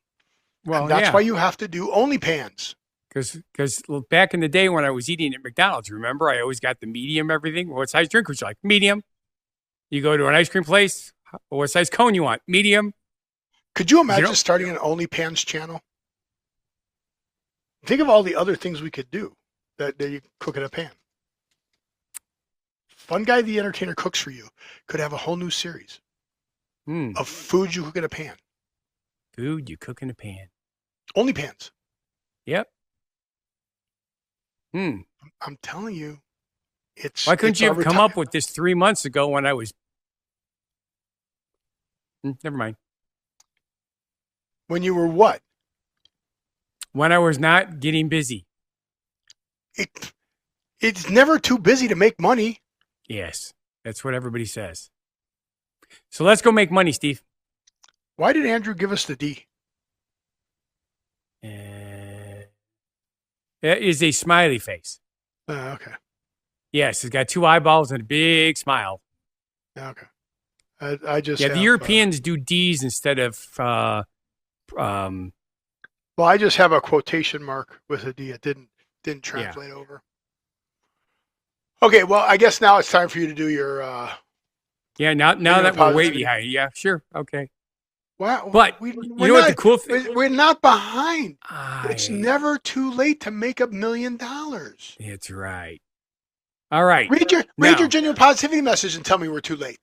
Speaker 1: Well, and that's why you have to do OnlyPans.
Speaker 2: Because back in the day when I was eating at McDonald's, remember, I always got the medium everything. What size drink would you like? Medium. You go to an ice cream place, what size cone you want? Medium.
Speaker 1: Could you imagine starting an OnlyPans channel? Think of all the other things we could do that you cook in a pan. Fun Guy the Entertainer Cooks for You could have a whole new series of food you cook in a pan.
Speaker 2: Food you cook in a pan.
Speaker 1: OnlyPans.
Speaker 2: Yep.
Speaker 1: I'm telling you,
Speaker 2: Why couldn't you have come up with this 3 months ago when I was? Never mind.
Speaker 1: When you were what?
Speaker 2: When I was not getting busy.
Speaker 1: It's never too busy to make money.
Speaker 2: Yes, that's what everybody says. So let's go make money, Steve.
Speaker 1: Why did Andrew give us the D?
Speaker 2: It is a smiley face.
Speaker 1: Okay.
Speaker 2: Yes, it's got 2 eyeballs and a big smile.
Speaker 1: Okay. I just
Speaker 2: the Europeans do D's instead of
Speaker 1: well, I just have a quotation mark with a D. It didn't translate over. Okay, well, I guess now it's time for you to do your
Speaker 2: now that we're way behind. Yeah, sure. Okay.
Speaker 1: Wow.
Speaker 2: But you know what the cool thing?
Speaker 1: We're not behind. It's never too late to make $1 million.
Speaker 2: That's right. All right.
Speaker 1: Read your genuine positivity message and tell me we're too late.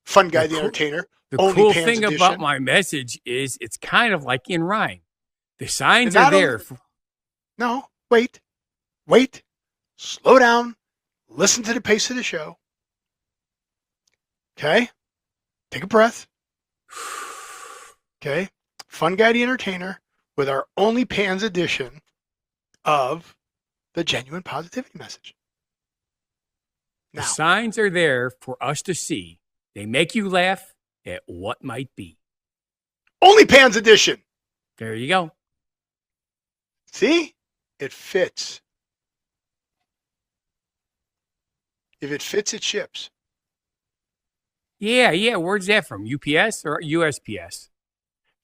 Speaker 1: Fun Guy the Entertainer.
Speaker 2: The cool thing about my message is it's kind of like in rhyme. The signs are there.
Speaker 1: No, wait. Slow down. Listen to the pace of the show. Okay? Take a breath. Okay? Fun Guy the Entertainer with our OnlyPans edition of the genuine positivity message.
Speaker 2: Now, the signs are there for us to see. They make you laugh at what might be.
Speaker 1: OnlyPans edition.
Speaker 2: There you go.
Speaker 1: See? It fits. If it fits, it ships.
Speaker 2: Yeah. Where's that from? UPS or USPS?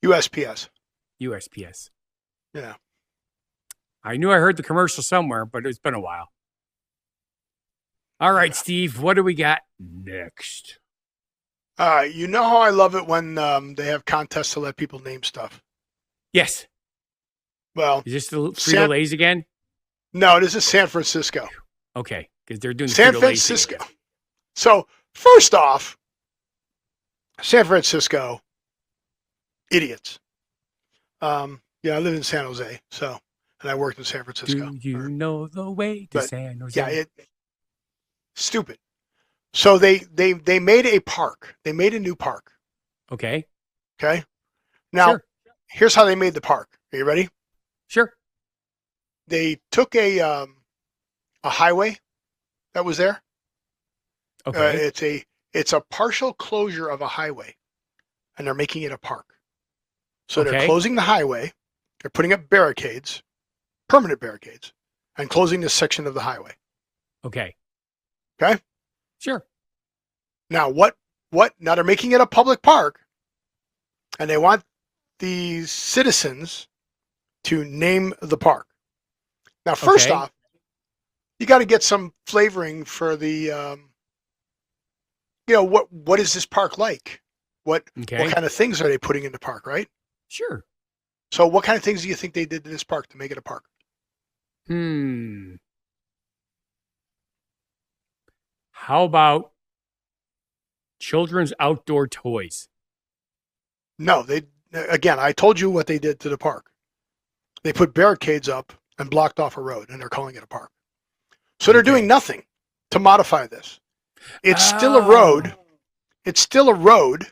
Speaker 1: USPS.
Speaker 2: USPS.
Speaker 1: Yeah.
Speaker 2: I knew I heard the commercial somewhere, but it's been a while. All right, Steve, what do we got next?
Speaker 1: You know how I love it when they have contests to let people name stuff?
Speaker 2: Yes.
Speaker 1: Well,
Speaker 2: is this the Frito-Lays again?
Speaker 1: No, this is San Francisco.
Speaker 2: Okay, because they're doing
Speaker 1: San Francisco. So, first off, San Francisco, idiots. I live in San Jose, and I worked in San Francisco.
Speaker 2: Do you know the way to San Jose?
Speaker 1: Yeah, stupid. So they made a park. They made a new park.
Speaker 2: Okay.
Speaker 1: Now, here's how they made the park. Are you ready?
Speaker 2: Sure.
Speaker 1: They took a highway that was there.
Speaker 2: Okay.
Speaker 1: It's a partial closure of a highway, and they're making it a park. So they're closing the highway. They're putting up barricades, permanent barricades, and closing this section of the highway.
Speaker 2: Okay.
Speaker 1: Sure. Now what? Now they're making it a public park, and they want the citizens to name the park. Now, first off, you got to get some flavoring for the, what is this park like? What kind of things are they putting in the park, right?
Speaker 2: Sure.
Speaker 1: So what kind of things do you think they did to this park to make it a park?
Speaker 2: How about Children's outdoor toys.
Speaker 1: No, again, I told you what they did to the park. They put barricades up and blocked off a road, and they're calling it a park. So they're doing nothing to modify this. It's still a road. It's still a road,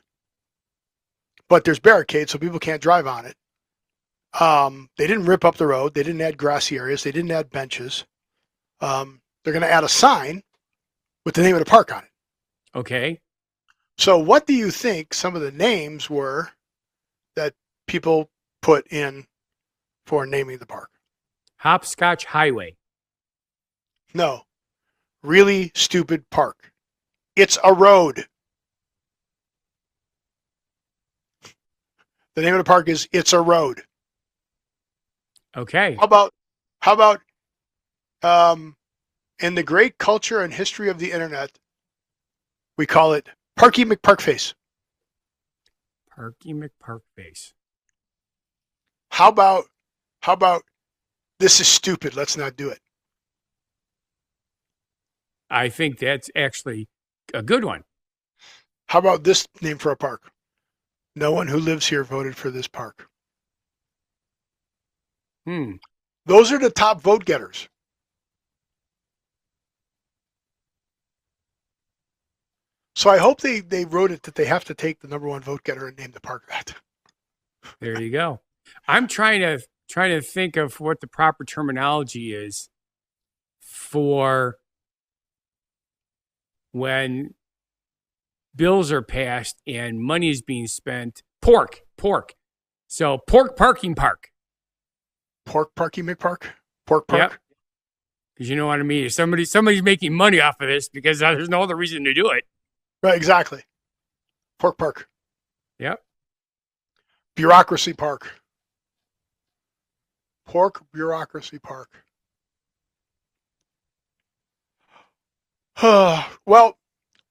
Speaker 1: but there's barricades so people can't drive on it. They didn't rip up the road. They didn't add grassy areas. They didn't add benches. They're going to add a sign with the name of the park on it.
Speaker 2: Okay.
Speaker 1: So what do you think some of the names were that people put in for naming the park?
Speaker 2: Hopscotch Highway.
Speaker 1: No. Really stupid park. It's a road. The name of the park is It's a Road.
Speaker 2: Okay.
Speaker 1: How about in the great culture and history of the internet, we call it Parky McParkface.
Speaker 2: Parky McParkface.
Speaker 1: How about this is stupid, let's not do it.
Speaker 2: I think that's actually a good one.
Speaker 1: How about this name for a park? No one who lives here voted for this park. Those are the top vote getters. So I hope they wrote it that they have to take the number one vote getter and name the park that.
Speaker 2: There you go. I'm trying to think of what the proper terminology is for when bills are passed and money is being spent. Pork. So pork parking park.
Speaker 1: Pork Parky McPark? Pork Park?
Speaker 2: Yep. Because you know what I mean. If somebody's making money off of this because there's no other reason to do it.
Speaker 1: Right, exactly. Pork Park.
Speaker 2: Yep.
Speaker 1: Bureaucracy Park. Pork Bureaucracy Park. Well,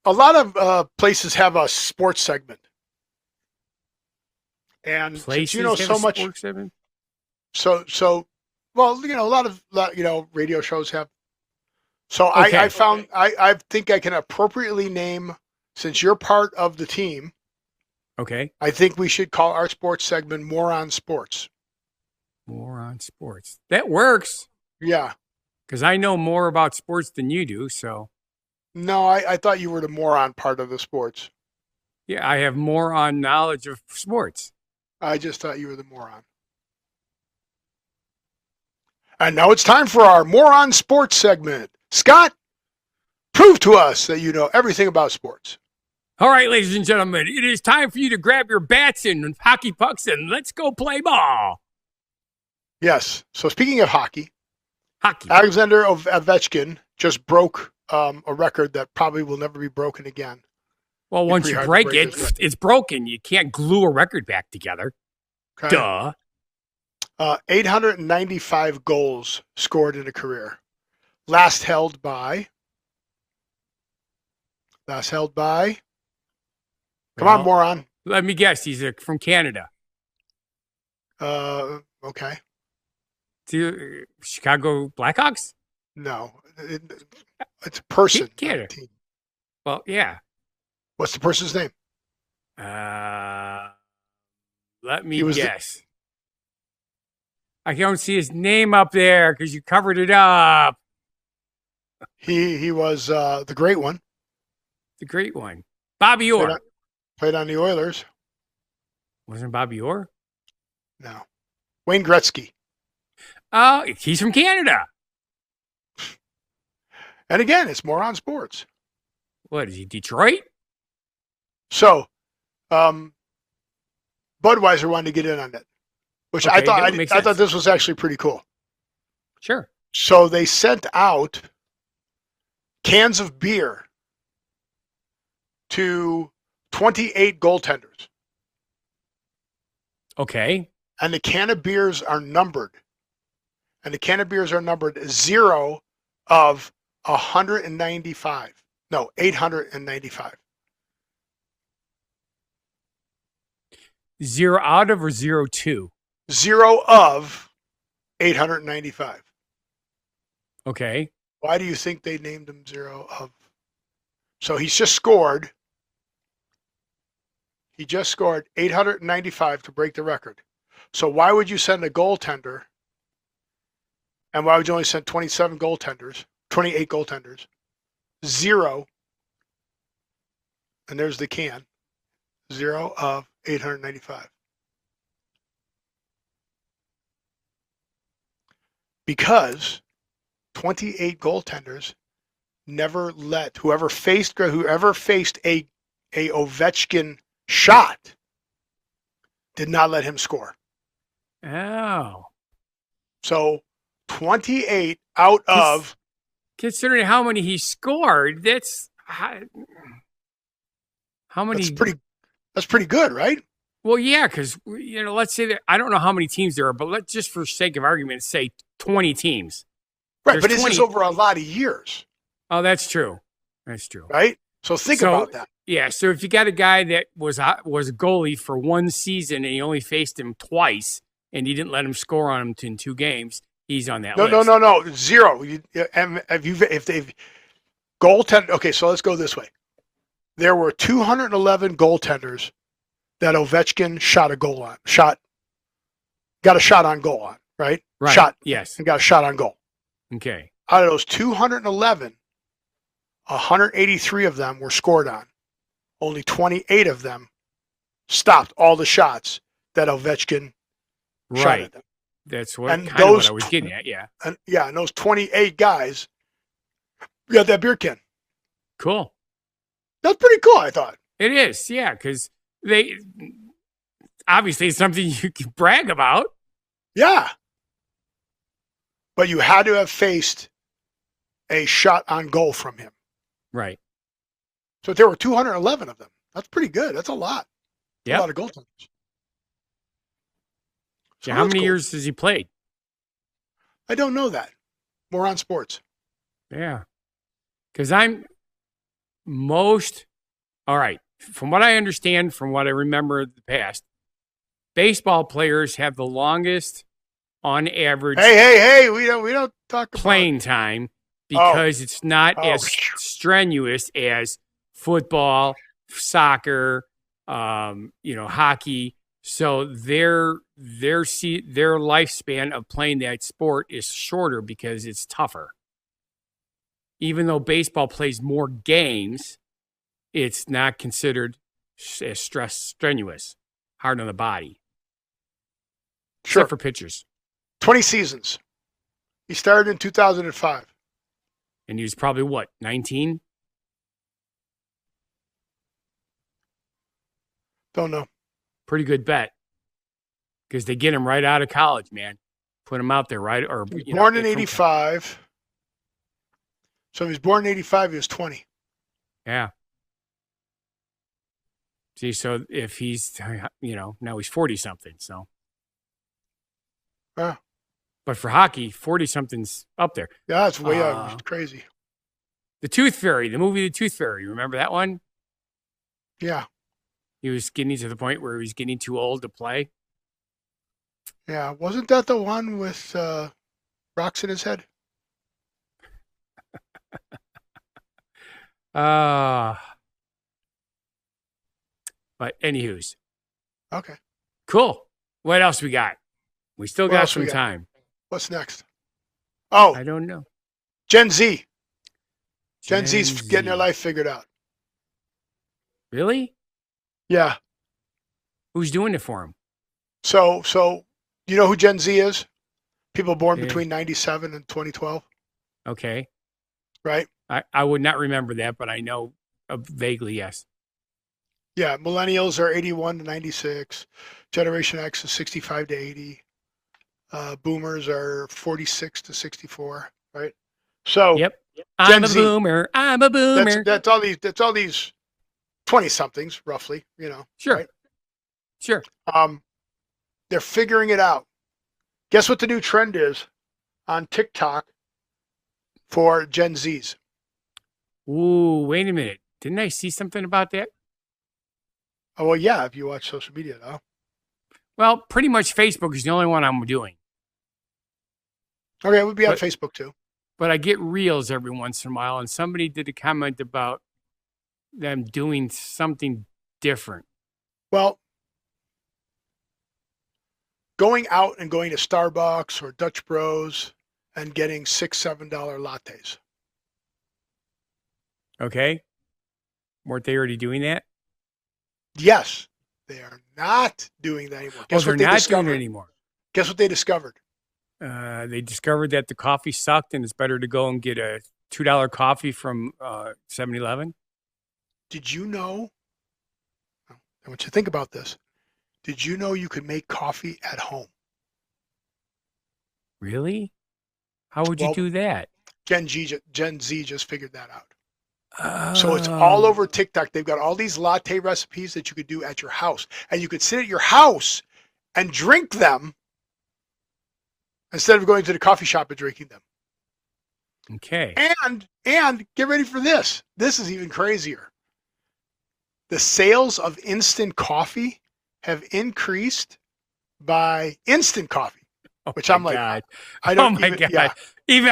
Speaker 1: a lot of places have a sports segment. And
Speaker 2: Places
Speaker 1: since you know
Speaker 2: have
Speaker 1: so
Speaker 2: a
Speaker 1: much,
Speaker 2: sports segment?
Speaker 1: so well, a lot of radio shows have. So
Speaker 2: Okay.
Speaker 1: I think I can appropriately name, since you're part of the team.
Speaker 2: Okay.
Speaker 1: I think we should call our sports segment Moron Sports.
Speaker 2: Moron Sports. That works.
Speaker 1: Yeah.
Speaker 2: Because I know more about sports than you do. So
Speaker 1: No, I thought you were the moron part of the sports.
Speaker 2: yeah, I have more on knowledge of sports.
Speaker 1: I just thought you were the moron. And now it's time for our Moron Sports segment. Scott, prove to us that you know everything about sports.
Speaker 2: All right, ladies and gentlemen, it is time for you to grab your bats and hockey pucks and let's go play ball.
Speaker 1: Yes. So speaking of hockey,
Speaker 2: Hockey.
Speaker 1: Alexander Ovechkin just broke a record that probably will never be broken again.
Speaker 2: Well, once
Speaker 1: pretty
Speaker 2: you
Speaker 1: hard to
Speaker 2: break
Speaker 1: break
Speaker 2: it,
Speaker 1: this record.
Speaker 2: it's broken. You can't glue a record back together.
Speaker 1: Okay.
Speaker 2: Duh.
Speaker 1: 895 goals scored in a career. Last held by. Come on, moron.
Speaker 2: Let me guess. He's from Canada.
Speaker 1: Okay.
Speaker 2: Chicago Blackhawks?
Speaker 1: No. It's a person. not a
Speaker 2: Canada.
Speaker 1: team.
Speaker 2: Well, yeah.
Speaker 1: What's the person's name?
Speaker 2: Let me
Speaker 1: He was
Speaker 2: guess. I don't see his name up there because you covered it up.
Speaker 1: He was the great one.
Speaker 2: The great one. Bobby Orr.
Speaker 1: Played on the Oilers.
Speaker 2: Wasn't Bobby Orr?
Speaker 1: No. Wayne Gretzky.
Speaker 2: Oh, he's from Canada.
Speaker 1: And again, it's Moron Sports.
Speaker 2: What, is he Detroit?
Speaker 1: So, Budweiser wanted to get in on it, which
Speaker 2: Okay,
Speaker 1: I thought
Speaker 2: that would make
Speaker 1: I thought
Speaker 2: sense.
Speaker 1: this was actually pretty cool.
Speaker 2: Sure.
Speaker 1: So they sent out cans of beer to 28 goaltenders,
Speaker 2: Okay.
Speaker 1: and the can of beers are numbered. And the can of beers are numbered 0 of 195. No, 895.
Speaker 2: 0 out of or 0-2?
Speaker 1: 0 of 895.
Speaker 2: Okay.
Speaker 1: Why do you think they named him 0 of? So he's just scored He just scored 895 to break the record. So why would you send a goaltender? And why would you only send 28 goaltenders? 0. And there's the can. 0 of 895. Because 28 goaltenders never let whoever faced a Ovechkin shot did not let him score.
Speaker 2: Oh.
Speaker 1: So 28 out of,
Speaker 2: considering how many he scored, that's how many.
Speaker 1: That's pretty good, right?
Speaker 2: Well, yeah, because let's say that I don't know how many teams there are, but let's just for sake of argument say 20 teams.
Speaker 1: Right, but this is over a lot of years.
Speaker 2: Oh, that's true. That's true.
Speaker 1: Right? So think about that.
Speaker 2: Yeah, so if you got a guy that was a goalie for one season and he only faced him twice and he didn't let him score on him in 2 games, he's on that list.
Speaker 1: No. 0. If goaltender. Okay, so let's go this way. There were 211 goaltenders that Ovechkin got a shot on goal on, right?
Speaker 2: Right.
Speaker 1: Shot.
Speaker 2: Yes.
Speaker 1: And got a shot on goal.
Speaker 2: Okay.
Speaker 1: Out of those 211, 183 of them were scored on. Only 28 of them stopped all the shots that Ovechkin shot at them.
Speaker 2: That's what what I was getting at, yeah.
Speaker 1: And those 28 guys got that beer can.
Speaker 2: Cool.
Speaker 1: That's pretty cool, I thought.
Speaker 2: It is, yeah, because obviously it's something you can brag about.
Speaker 1: Yeah. But you had to have faced a shot on goal from him.
Speaker 2: Right.
Speaker 1: So there were 211 of them. That's pretty good. That's a lot.
Speaker 2: Yeah.
Speaker 1: A lot of goaltenders. So
Speaker 2: yeah, how many years has he played?
Speaker 1: I don't know that. Moron Sports.
Speaker 2: Yeah. Because all right, from what I understand, from what I remember of the past, baseball players have the longest on average
Speaker 1: we don't talk about
Speaker 2: playing time because it's not as strenuous as football, soccer, hockey. So their lifespan of playing that sport is shorter because it's tougher. Even though baseball plays more games, it's not considered as strenuous, hard on the body.
Speaker 1: Sure.
Speaker 2: Except for pitchers.
Speaker 1: 20 seasons. He started in 2005.
Speaker 2: And he was probably 19?
Speaker 1: Don't know.
Speaker 2: Pretty good bet. Because they get him right out of college, man. Put him out there, right? Or
Speaker 1: born in 85. So he was born in 85, he was 20.
Speaker 2: Yeah. See, so if he's, now he's 40-something, so.
Speaker 1: Yeah.
Speaker 2: But for hockey, 40-something's up there.
Speaker 1: Yeah, it's way out. It's crazy.
Speaker 2: The Tooth Fairy, the movie The Tooth Fairy. Remember that one?
Speaker 1: Yeah.
Speaker 2: He was getting to the point where he was getting too old to play.
Speaker 1: Yeah. Wasn't that the one with rocks in his head?
Speaker 2: But anywho's.
Speaker 1: Okay.
Speaker 2: Cool. What else we got? We still got some time.
Speaker 1: What's next? Oh.
Speaker 2: I don't know.
Speaker 1: Gen Z. Gen Z's getting their life figured out.
Speaker 2: Really?
Speaker 1: Yeah.
Speaker 2: Who's doing it for them?
Speaker 1: So you know who Gen Z is? People born between 97 and 2012.
Speaker 2: Okay.
Speaker 1: Right?
Speaker 2: I would not remember that, but I know vaguely, yes.
Speaker 1: Yeah, millennials are 81 to 96. Generation X is 65 to 80. Boomers are 46 to 64, right? So
Speaker 2: yep. I'm a boomer. I'm a boomer.
Speaker 1: That's all these 20-somethings, roughly,
Speaker 2: Sure.
Speaker 1: Right?
Speaker 2: Sure.
Speaker 1: They're figuring it out. Guess what the new trend is on TikTok for Gen Zs?
Speaker 2: Ooh, wait a minute. Didn't I see something about that?
Speaker 1: Oh, well, yeah, if you watch social media, though.
Speaker 2: Well, pretty much Facebook is the only one I'm doing.
Speaker 1: Okay, we'll be on Facebook, too.
Speaker 2: But I get reels every once in a while, and somebody did a comment about them doing something different.
Speaker 1: Well, going out and going to Starbucks or Dutch Bros and getting $6, $7 lattes.
Speaker 2: Okay. Weren't they already doing that?
Speaker 1: Yes, they are not doing that anymore. Guess
Speaker 2: they're
Speaker 1: what they
Speaker 2: not
Speaker 1: discovered?
Speaker 2: doing it anymore.
Speaker 1: Guess what they discovered?
Speaker 2: They discovered that the coffee sucked and it's better to go and get a $2 coffee from 7-Eleven.
Speaker 1: Did you know? I want you to think about this. Did you know you could make coffee at home?
Speaker 2: Really? How would you do that?
Speaker 1: Gen Z just figured that out. So it's all over TikTok. They've got all these latte recipes that you could do at your house. And you could sit at your house and drink them instead of going to the coffee shop and drinking them.
Speaker 2: Okay.
Speaker 1: And get ready for this. This is even crazier. The sales of instant coffee have increased by instant coffee, which I'm like,
Speaker 2: God.
Speaker 1: I don't
Speaker 2: Oh my God. Yeah. Even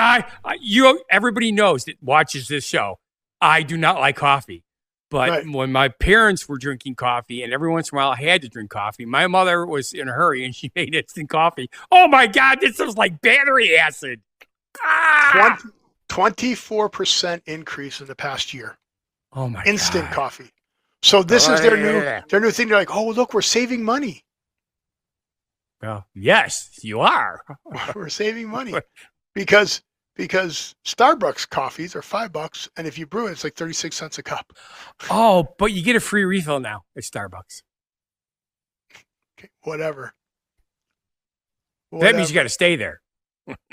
Speaker 2: everybody knows that watches this show. I do not like coffee. But when my parents were drinking coffee, and every once in a while I had to drink coffee, my mother was in a hurry and she made instant coffee. Oh my God, this was like battery acid.
Speaker 1: 24% increase in the past year.
Speaker 2: Oh my
Speaker 1: instant
Speaker 2: God.
Speaker 1: coffee. So this is their new thing. They're like, oh, look, we're saving money.
Speaker 2: Well, yes, you are.
Speaker 1: We're saving money because Starbucks coffees are $5, and if you brew it, it's like 36 cents a cup.
Speaker 2: Oh, but you get a free refill now at Starbucks.
Speaker 1: Okay, whatever.
Speaker 2: That means you got to stay there.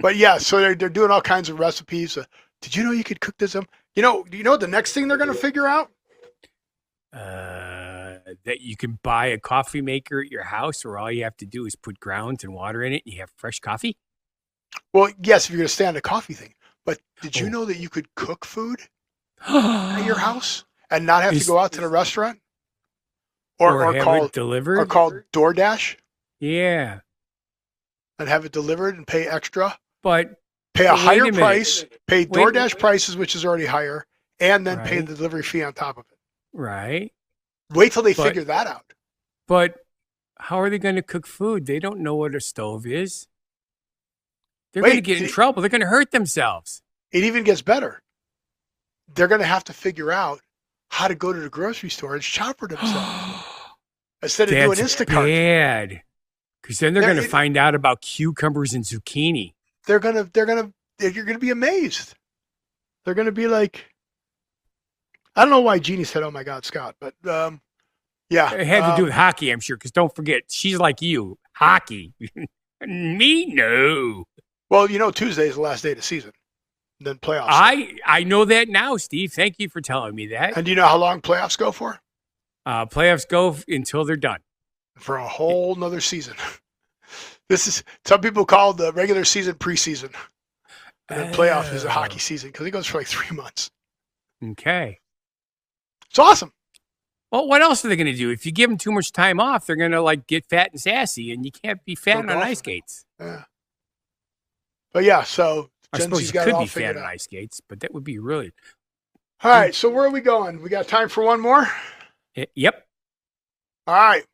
Speaker 1: But yeah, so they're doing all kinds of recipes. Did you know you could cook this? You know what the next thing they're going to figure out?
Speaker 2: That you can buy a coffee maker at your house, or all you have to do is put grounds and water in it, and you have fresh coffee.
Speaker 1: Well, yes, if you're going to stay on the coffee thing. But did you know that you could cook food at your house and not have to go out to the restaurant? Or
Speaker 2: have
Speaker 1: call
Speaker 2: it delivered?
Speaker 1: Or call DoorDash?
Speaker 2: Yeah.
Speaker 1: And have it delivered and pay extra?
Speaker 2: But
Speaker 1: pay a higher price, pay DoorDash prices, which is already higher, and then pay the delivery fee on top of it.
Speaker 2: Right.
Speaker 1: Wait till they figure that out.
Speaker 2: But how are they going to cook food? They don't know what a stove is. They're going to get in trouble. They're going to hurt themselves. It
Speaker 1: even gets better. They're going to have to figure out how to go to the grocery store and shop for themselves instead of doing Instacart.
Speaker 2: That's bad. Because then they're going to find out about cucumbers and zucchini.
Speaker 1: You're going to be amazed. They're going to be like, I don't know why Jeannie said, "Oh my God, Scott," but yeah,
Speaker 2: it had to do with hockey, I'm sure. Because don't forget, she's like you, hockey. Me, no.
Speaker 1: Well, Tuesday is the last day of the season, and then playoffs.
Speaker 2: I know that now, Steve. Thank you for telling me that.
Speaker 1: And do you know how long playoffs go for?
Speaker 2: Playoffs go until they're done.
Speaker 1: For a whole nother season. This is, some people call the regular season preseason. And then playoff is a hockey season because it goes for like 3 months.
Speaker 2: Okay.
Speaker 1: It's awesome.
Speaker 2: Well, what else are they going to do? If you give them too much time off, they're going to get fat and sassy, and you can't be fat on ice skates.
Speaker 1: Yeah. But yeah, so
Speaker 2: I suppose you could be fat on ice skates, but that would be really.
Speaker 1: All right, so where are we going? We got time for one more?
Speaker 2: Yep.
Speaker 1: All right.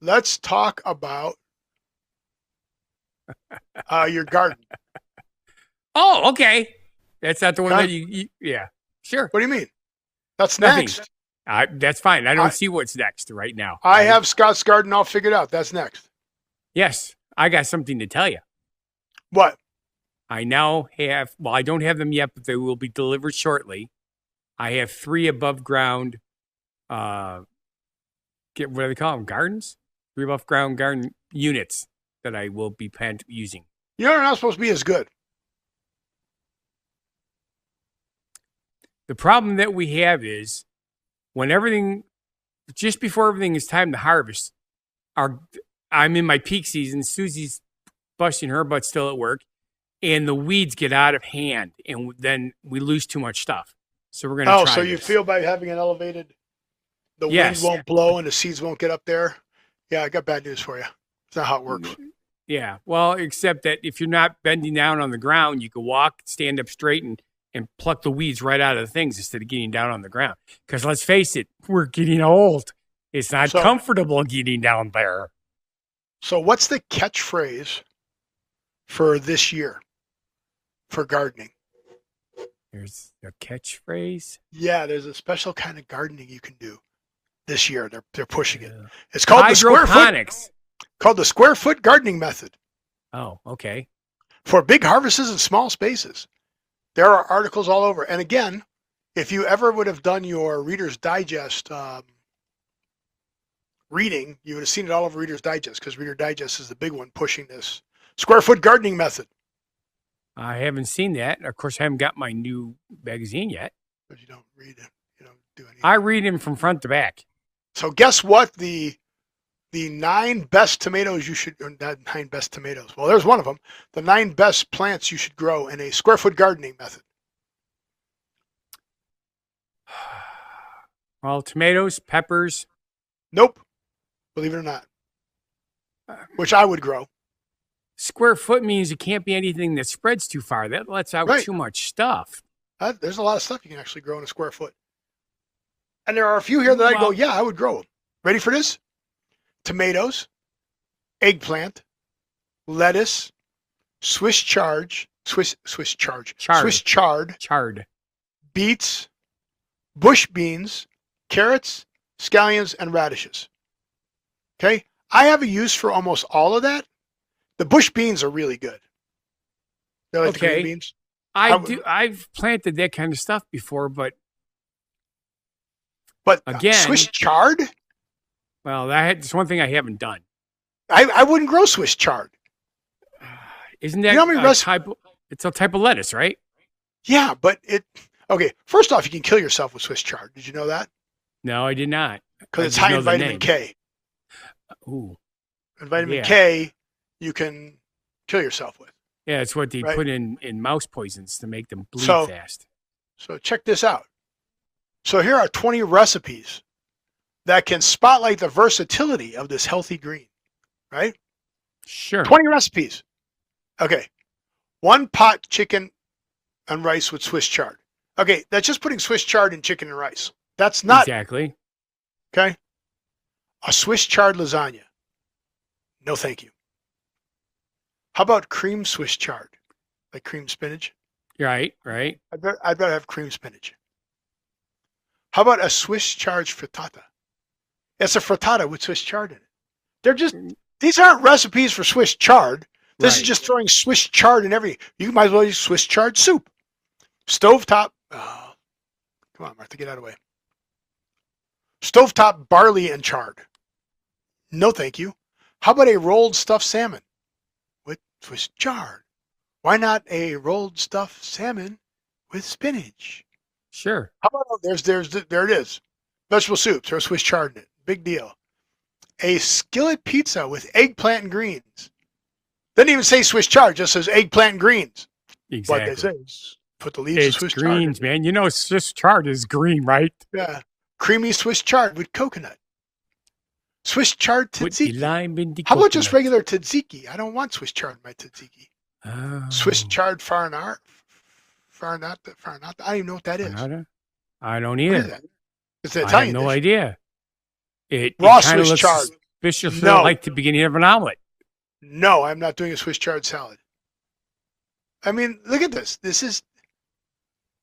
Speaker 1: Let's talk about your garden.
Speaker 2: Oh, okay. That's not the one that you yeah. Sure.
Speaker 1: What do you mean? That's next.
Speaker 2: That's fine. I don't see what's next right now.
Speaker 1: I have Scott's garden all figured out. That's next.
Speaker 2: Yes. I got something to tell you.
Speaker 1: What?
Speaker 2: I now have, I don't have them yet, but they will be delivered shortly. I have 3 above ground, what do they call them? Gardens? 3 above ground garden units that I will be using.
Speaker 1: They're not supposed to be as good.
Speaker 2: The problem that we have is just before everything is time to harvest, I'm in my peak season. Susie's busting her butt still at work, and the weeds get out of hand, and then we lose too much stuff. So we're going to try
Speaker 1: you feel by having it elevated, the wind won't blow and the seeds won't get up there? Yeah, I got bad news for you. It's not how it works.
Speaker 2: Yeah, well, except that if you're not bending down on the ground, you can walk, stand up straight, and pluck the weeds right out of the things instead of getting down on the ground. Because let's face it, we're getting old. It's not
Speaker 1: So-
Speaker 2: comfortable getting down there.
Speaker 1: So what's the catchphrase for this year for gardening?
Speaker 2: There's a catchphrase.
Speaker 1: Yeah, there's a special kind of gardening you can do this year. They're pushing it. It's called the square foot.
Speaker 2: Hydroponics.
Speaker 1: Called the square foot gardening method
Speaker 2: Oh, okay.
Speaker 1: for big harvests and small spaces. There are articles all over. And again, if you ever would have done your Reader's Digest reading, you would have seen it all over Reader's Digest because Reader Digest is the big one pushing this square foot gardening method.
Speaker 2: I haven't seen that. Of course, I haven't got my new magazine yet.
Speaker 1: But you don't read it. You don't do anything.
Speaker 2: I read them from front to back.
Speaker 1: So guess what? The 9 best tomatoes you should, or not 9 best tomatoes. Well, there's one of them. The 9 best plants you should grow in a square foot gardening method.
Speaker 2: Well, tomatoes, peppers.
Speaker 1: Nope. Believe it or not. Which I would grow.
Speaker 2: Square foot means it can't be anything that spreads too far. That lets out
Speaker 1: Right.
Speaker 2: too much stuff.
Speaker 1: There's a lot of stuff you can actually grow in a square foot. And there are a few here that I go,
Speaker 2: Well-
Speaker 1: yeah, I would grow them. Ready for this? Tomatoes, eggplant, lettuce, Swiss chard,
Speaker 2: Chard.
Speaker 1: beets, bush beans, carrots, scallions, and radishes. Okay? I have a use for almost all of that. The bush beans are really good. They're like the
Speaker 2: Okay.
Speaker 1: green beans.
Speaker 2: I've planted that kind of stuff before, but
Speaker 1: But
Speaker 2: Again-
Speaker 1: Swiss chard?
Speaker 2: well, that's one thing I haven't done.
Speaker 1: I wouldn't grow Swiss chard.
Speaker 2: Isn't that
Speaker 1: You know how many
Speaker 2: it's a type of lettuce, right?
Speaker 1: Yeah, but okay, first off, you can kill yourself with Swiss chard. Did you know that?
Speaker 2: No, I did not.
Speaker 1: Because
Speaker 2: I
Speaker 1: it's
Speaker 2: just
Speaker 1: high
Speaker 2: know
Speaker 1: in
Speaker 2: the
Speaker 1: vitamin
Speaker 2: name.
Speaker 1: K.
Speaker 2: Ooh.
Speaker 1: And vitamin
Speaker 2: Yeah.
Speaker 1: K, you can kill yourself with.
Speaker 2: Yeah, it's what they
Speaker 1: Right.
Speaker 2: put in mouse poisons to make them bleed
Speaker 1: So-
Speaker 2: fast.
Speaker 1: So check this out. So here are 20 recipes that can spotlight the versatility of this healthy green, right?
Speaker 2: Sure.
Speaker 1: 20 recipes. Okay. 1 pot chicken and rice with Swiss chard. Okay, that's just putting Swiss chard in chicken and rice. That's not,
Speaker 2: Exactly.
Speaker 1: okay? A Swiss chard lasagna. No, thank you. How about cream Swiss chard? Like cream spinach?
Speaker 2: Right.
Speaker 1: I'd rather have cream spinach. How about a Swiss chard frittata? It's a frittata with Swiss chard in it. These aren't recipes for Swiss chard. This is
Speaker 2: Right.
Speaker 1: just throwing Swiss chard in everything. You might as well use Swiss chard soup. Stovetop. Oh, come on, Martha, get out of the way. Stovetop barley and chard. No, thank you. How about a rolled stuffed salmon with Swiss chard? Why not a rolled stuffed salmon with spinach?
Speaker 2: Sure.
Speaker 1: How about there it is. Vegetable soups. There's Swiss chard in it. Big deal. A skillet pizza with eggplant and greens. Doesn't even say Swiss chard, just says eggplant and greens.
Speaker 2: Exactly.
Speaker 1: What they say is put the leaves of
Speaker 2: It's
Speaker 1: Swiss
Speaker 2: greens,
Speaker 1: chard in.
Speaker 2: man. You know Swiss chard is green, right?
Speaker 1: Yeah. Creamy Swiss chard with coconut. Swiss chard
Speaker 2: Put the
Speaker 1: tzatziki.
Speaker 2: lime in the
Speaker 1: How about just
Speaker 2: coconut.
Speaker 1: regular tzatziki? I don't want Swiss chard in my tzatziki.
Speaker 2: Oh.
Speaker 1: Swiss chard farinata. I don't even know what that is.
Speaker 2: Farinata? I don't
Speaker 1: What
Speaker 2: either.
Speaker 1: is that? It's an
Speaker 2: I have
Speaker 1: Italian
Speaker 2: no
Speaker 1: dish.
Speaker 2: idea. It
Speaker 1: Raw
Speaker 2: kind of
Speaker 1: Swiss
Speaker 2: looks
Speaker 1: chard.
Speaker 2: suspiciously
Speaker 1: No.
Speaker 2: like the beginning of an omelet.
Speaker 1: No, I'm not doing a Swiss chard salad. I mean, look at this. This is,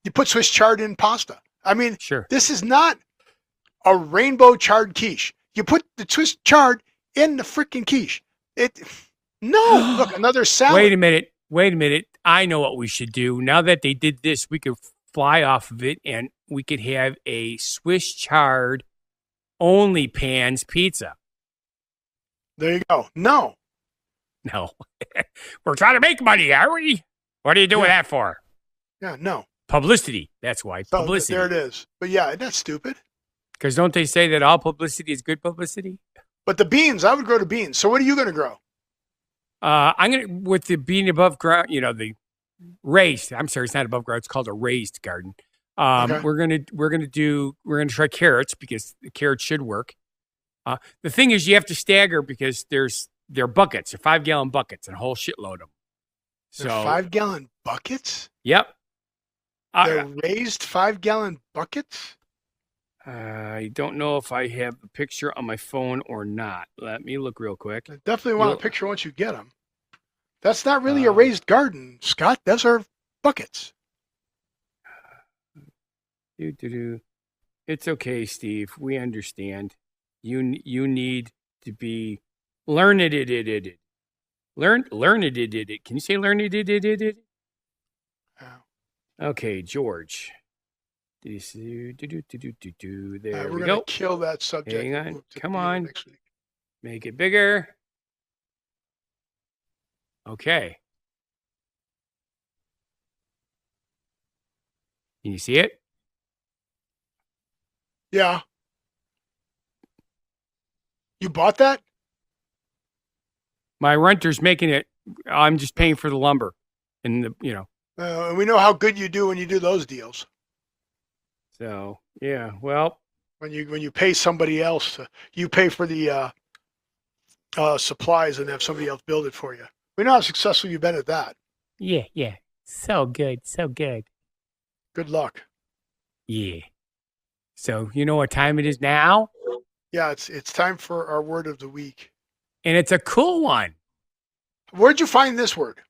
Speaker 1: you put Swiss chard in pasta. I mean,
Speaker 2: Sure.
Speaker 1: this is not a rainbow chard quiche. You put the Swiss chard in the freaking quiche. No, look, another salad.
Speaker 2: Wait a minute. I know what we should do. Now that they did this, we could fly off of it and we could have a Swiss chard only pans pizza.
Speaker 1: There you go. No.
Speaker 2: No. We're trying to make money, are we? What are you doing
Speaker 1: Yeah.
Speaker 2: that for?
Speaker 1: Yeah, no.
Speaker 2: Publicity. That's why.
Speaker 1: So
Speaker 2: Publicity.
Speaker 1: there it is. But yeah, that's stupid.
Speaker 2: Because don't they say that all publicity is good publicity?
Speaker 1: But the beans, I would grow the beans. So what are you going to grow?
Speaker 2: I'm gonna with the being above ground, the raised. I'm sorry, it's not above ground. It's called a raised garden.
Speaker 1: Okay.
Speaker 2: We're gonna try carrots because the carrots should work. The thing is, you have to stagger because they're buckets, they're 5-gallon buckets, and a whole shitload of them. So
Speaker 1: They're 5-gallon buckets?
Speaker 2: yep.
Speaker 1: They're raised 5-gallon buckets?
Speaker 2: I don't know if I have a picture on my phone or not. Let me look real quick.
Speaker 1: I definitely want a picture once you get them. That's not really a raised garden, Scott. Those are buckets.
Speaker 2: It's okay, Steve. We understand. You need to be learned. Learn it. Can you say learn it? Okay, George. There
Speaker 1: We're
Speaker 2: we
Speaker 1: going
Speaker 2: go.
Speaker 1: to kill that subject.
Speaker 2: Hang
Speaker 1: and
Speaker 2: on.
Speaker 1: move to
Speaker 2: Come
Speaker 1: the
Speaker 2: on.
Speaker 1: next week.
Speaker 2: Make it bigger. Okay. Can you see it?
Speaker 1: Yeah. You bought that?
Speaker 2: My renter's making it. I'm just paying for the lumber and
Speaker 1: And we know how good you do when you do those deals.
Speaker 2: So, yeah, well.
Speaker 1: When you pay somebody else, you pay for the supplies and have somebody else build it for you. We know how successful you've been at that.
Speaker 2: Yeah. So good.
Speaker 1: Good luck.
Speaker 2: Yeah. So, you know what time it is now?
Speaker 1: Yeah, it's time for our word of the week.
Speaker 2: And it's a cool one.
Speaker 1: Where'd you find this word?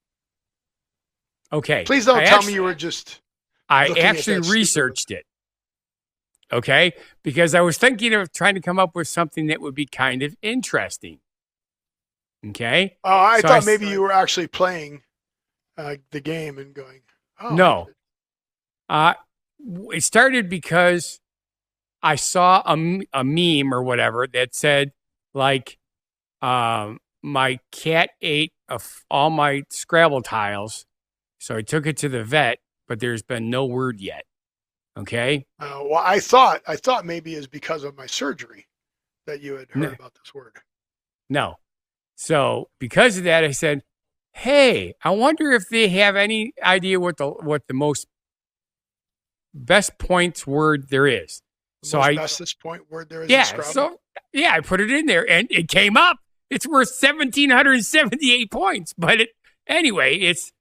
Speaker 2: Okay.
Speaker 1: Please don't tell me you were just.
Speaker 2: I actually researched it. Okay. Because I was thinking of trying to come up with something that would be kind of interesting. Okay.
Speaker 1: Oh, I thought maybe you were actually playing the game and going, oh.
Speaker 2: No. It started because I saw a meme or whatever that said, like, my cat ate all my Scrabble tiles. So I took it to the vet, but there's been no word yet. Okay.
Speaker 1: Well, I thought maybe it's because of my surgery that you had heard about this word.
Speaker 2: No. So because of that, I said, hey, I wonder if they have any idea what the most best points word there is.
Speaker 1: Bestest point word there is in Scrabble?
Speaker 2: I put it in there and it came up. It's worth 1,778 points. But anyway, it's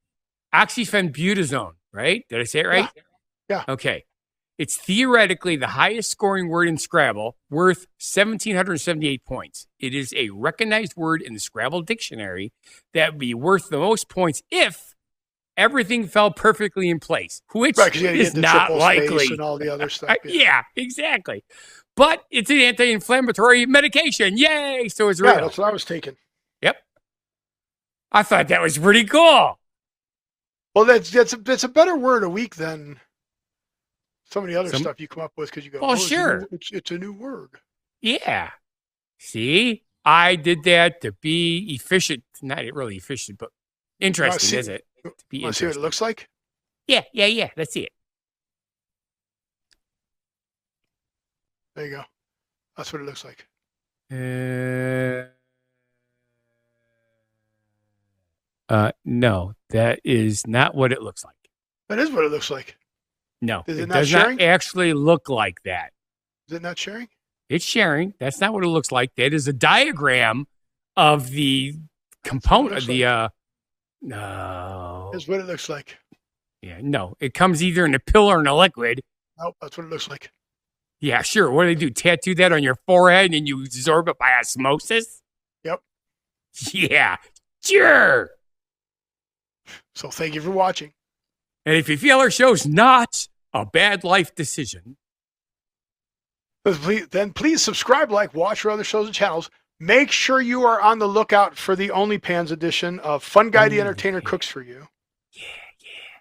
Speaker 2: Oxyphenbutazone, right? Did I say it right?
Speaker 1: Yeah.
Speaker 2: Okay. It's theoretically the highest scoring word in Scrabble, worth 1,778 points. It is a recognized word in the Scrabble dictionary that would be worth the most points if everything fell perfectly in place, which is not likely.
Speaker 1: And all the other stuff.
Speaker 2: Yeah, exactly. But it's an anti-inflammatory medication. Yay! So it's real.
Speaker 1: Yeah, that's what I was taking.
Speaker 2: Yep. I thought that was pretty cool.
Speaker 1: Well, that's a better word a week than some of the other stuff you come up with because you go,
Speaker 2: well, sure.
Speaker 1: It's a new word.
Speaker 2: Yeah. See, I did that to be efficient. Not really efficient, but interesting, is it?
Speaker 1: Want to see what it looks like?
Speaker 2: Yeah. Let's see it.
Speaker 1: There you go. That's what it looks like.
Speaker 2: No, that is not what it looks like.
Speaker 1: That is what it looks like.
Speaker 2: No, it does not actually look like that.
Speaker 1: Is it not sharing?
Speaker 2: It's sharing. That's not what it looks like. That is a diagram of the component of the. No.
Speaker 1: That's what it looks like.
Speaker 2: Yeah, no. It comes either in a pill or in a liquid.
Speaker 1: Nope, that's what it looks like.
Speaker 2: Yeah, sure. What do they do? Tattoo that on your forehead and you absorb it by osmosis?
Speaker 1: Yep.
Speaker 2: Yeah, sure.
Speaker 1: So thank you for watching.
Speaker 2: And if you feel our show's not a bad life decision,
Speaker 1: then please subscribe, like, watch our other shows and channels. Make sure you are on the lookout for the OnlyPans edition of Fun Guy the Entertainer Cooks for You.
Speaker 2: Yeah.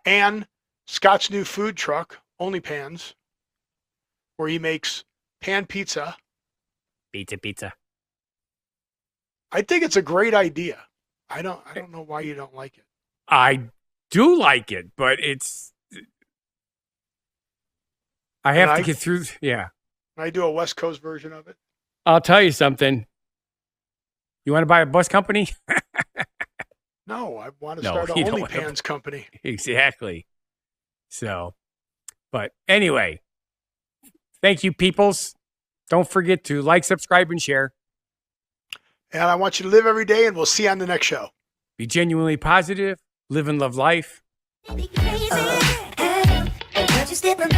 Speaker 1: And Scott's new food truck, OnlyPans, where he makes pan pizza.
Speaker 2: Pizza.
Speaker 1: I think it's a great idea. I don't know why you don't like it.
Speaker 2: I do like it, but I have to get through. Yeah.
Speaker 1: I do a West Coast version of it.
Speaker 2: I'll tell you something. You want to buy a bus company?
Speaker 1: No, I want to start an OnlyPans company.
Speaker 2: Exactly. So, but anyway, thank you, peoples. Don't forget to like, subscribe, and share.
Speaker 1: And I want you to live every day, and we'll see you on the next show.
Speaker 2: Be genuinely positive. Live and love life.
Speaker 3: Be crazy. And don't you step on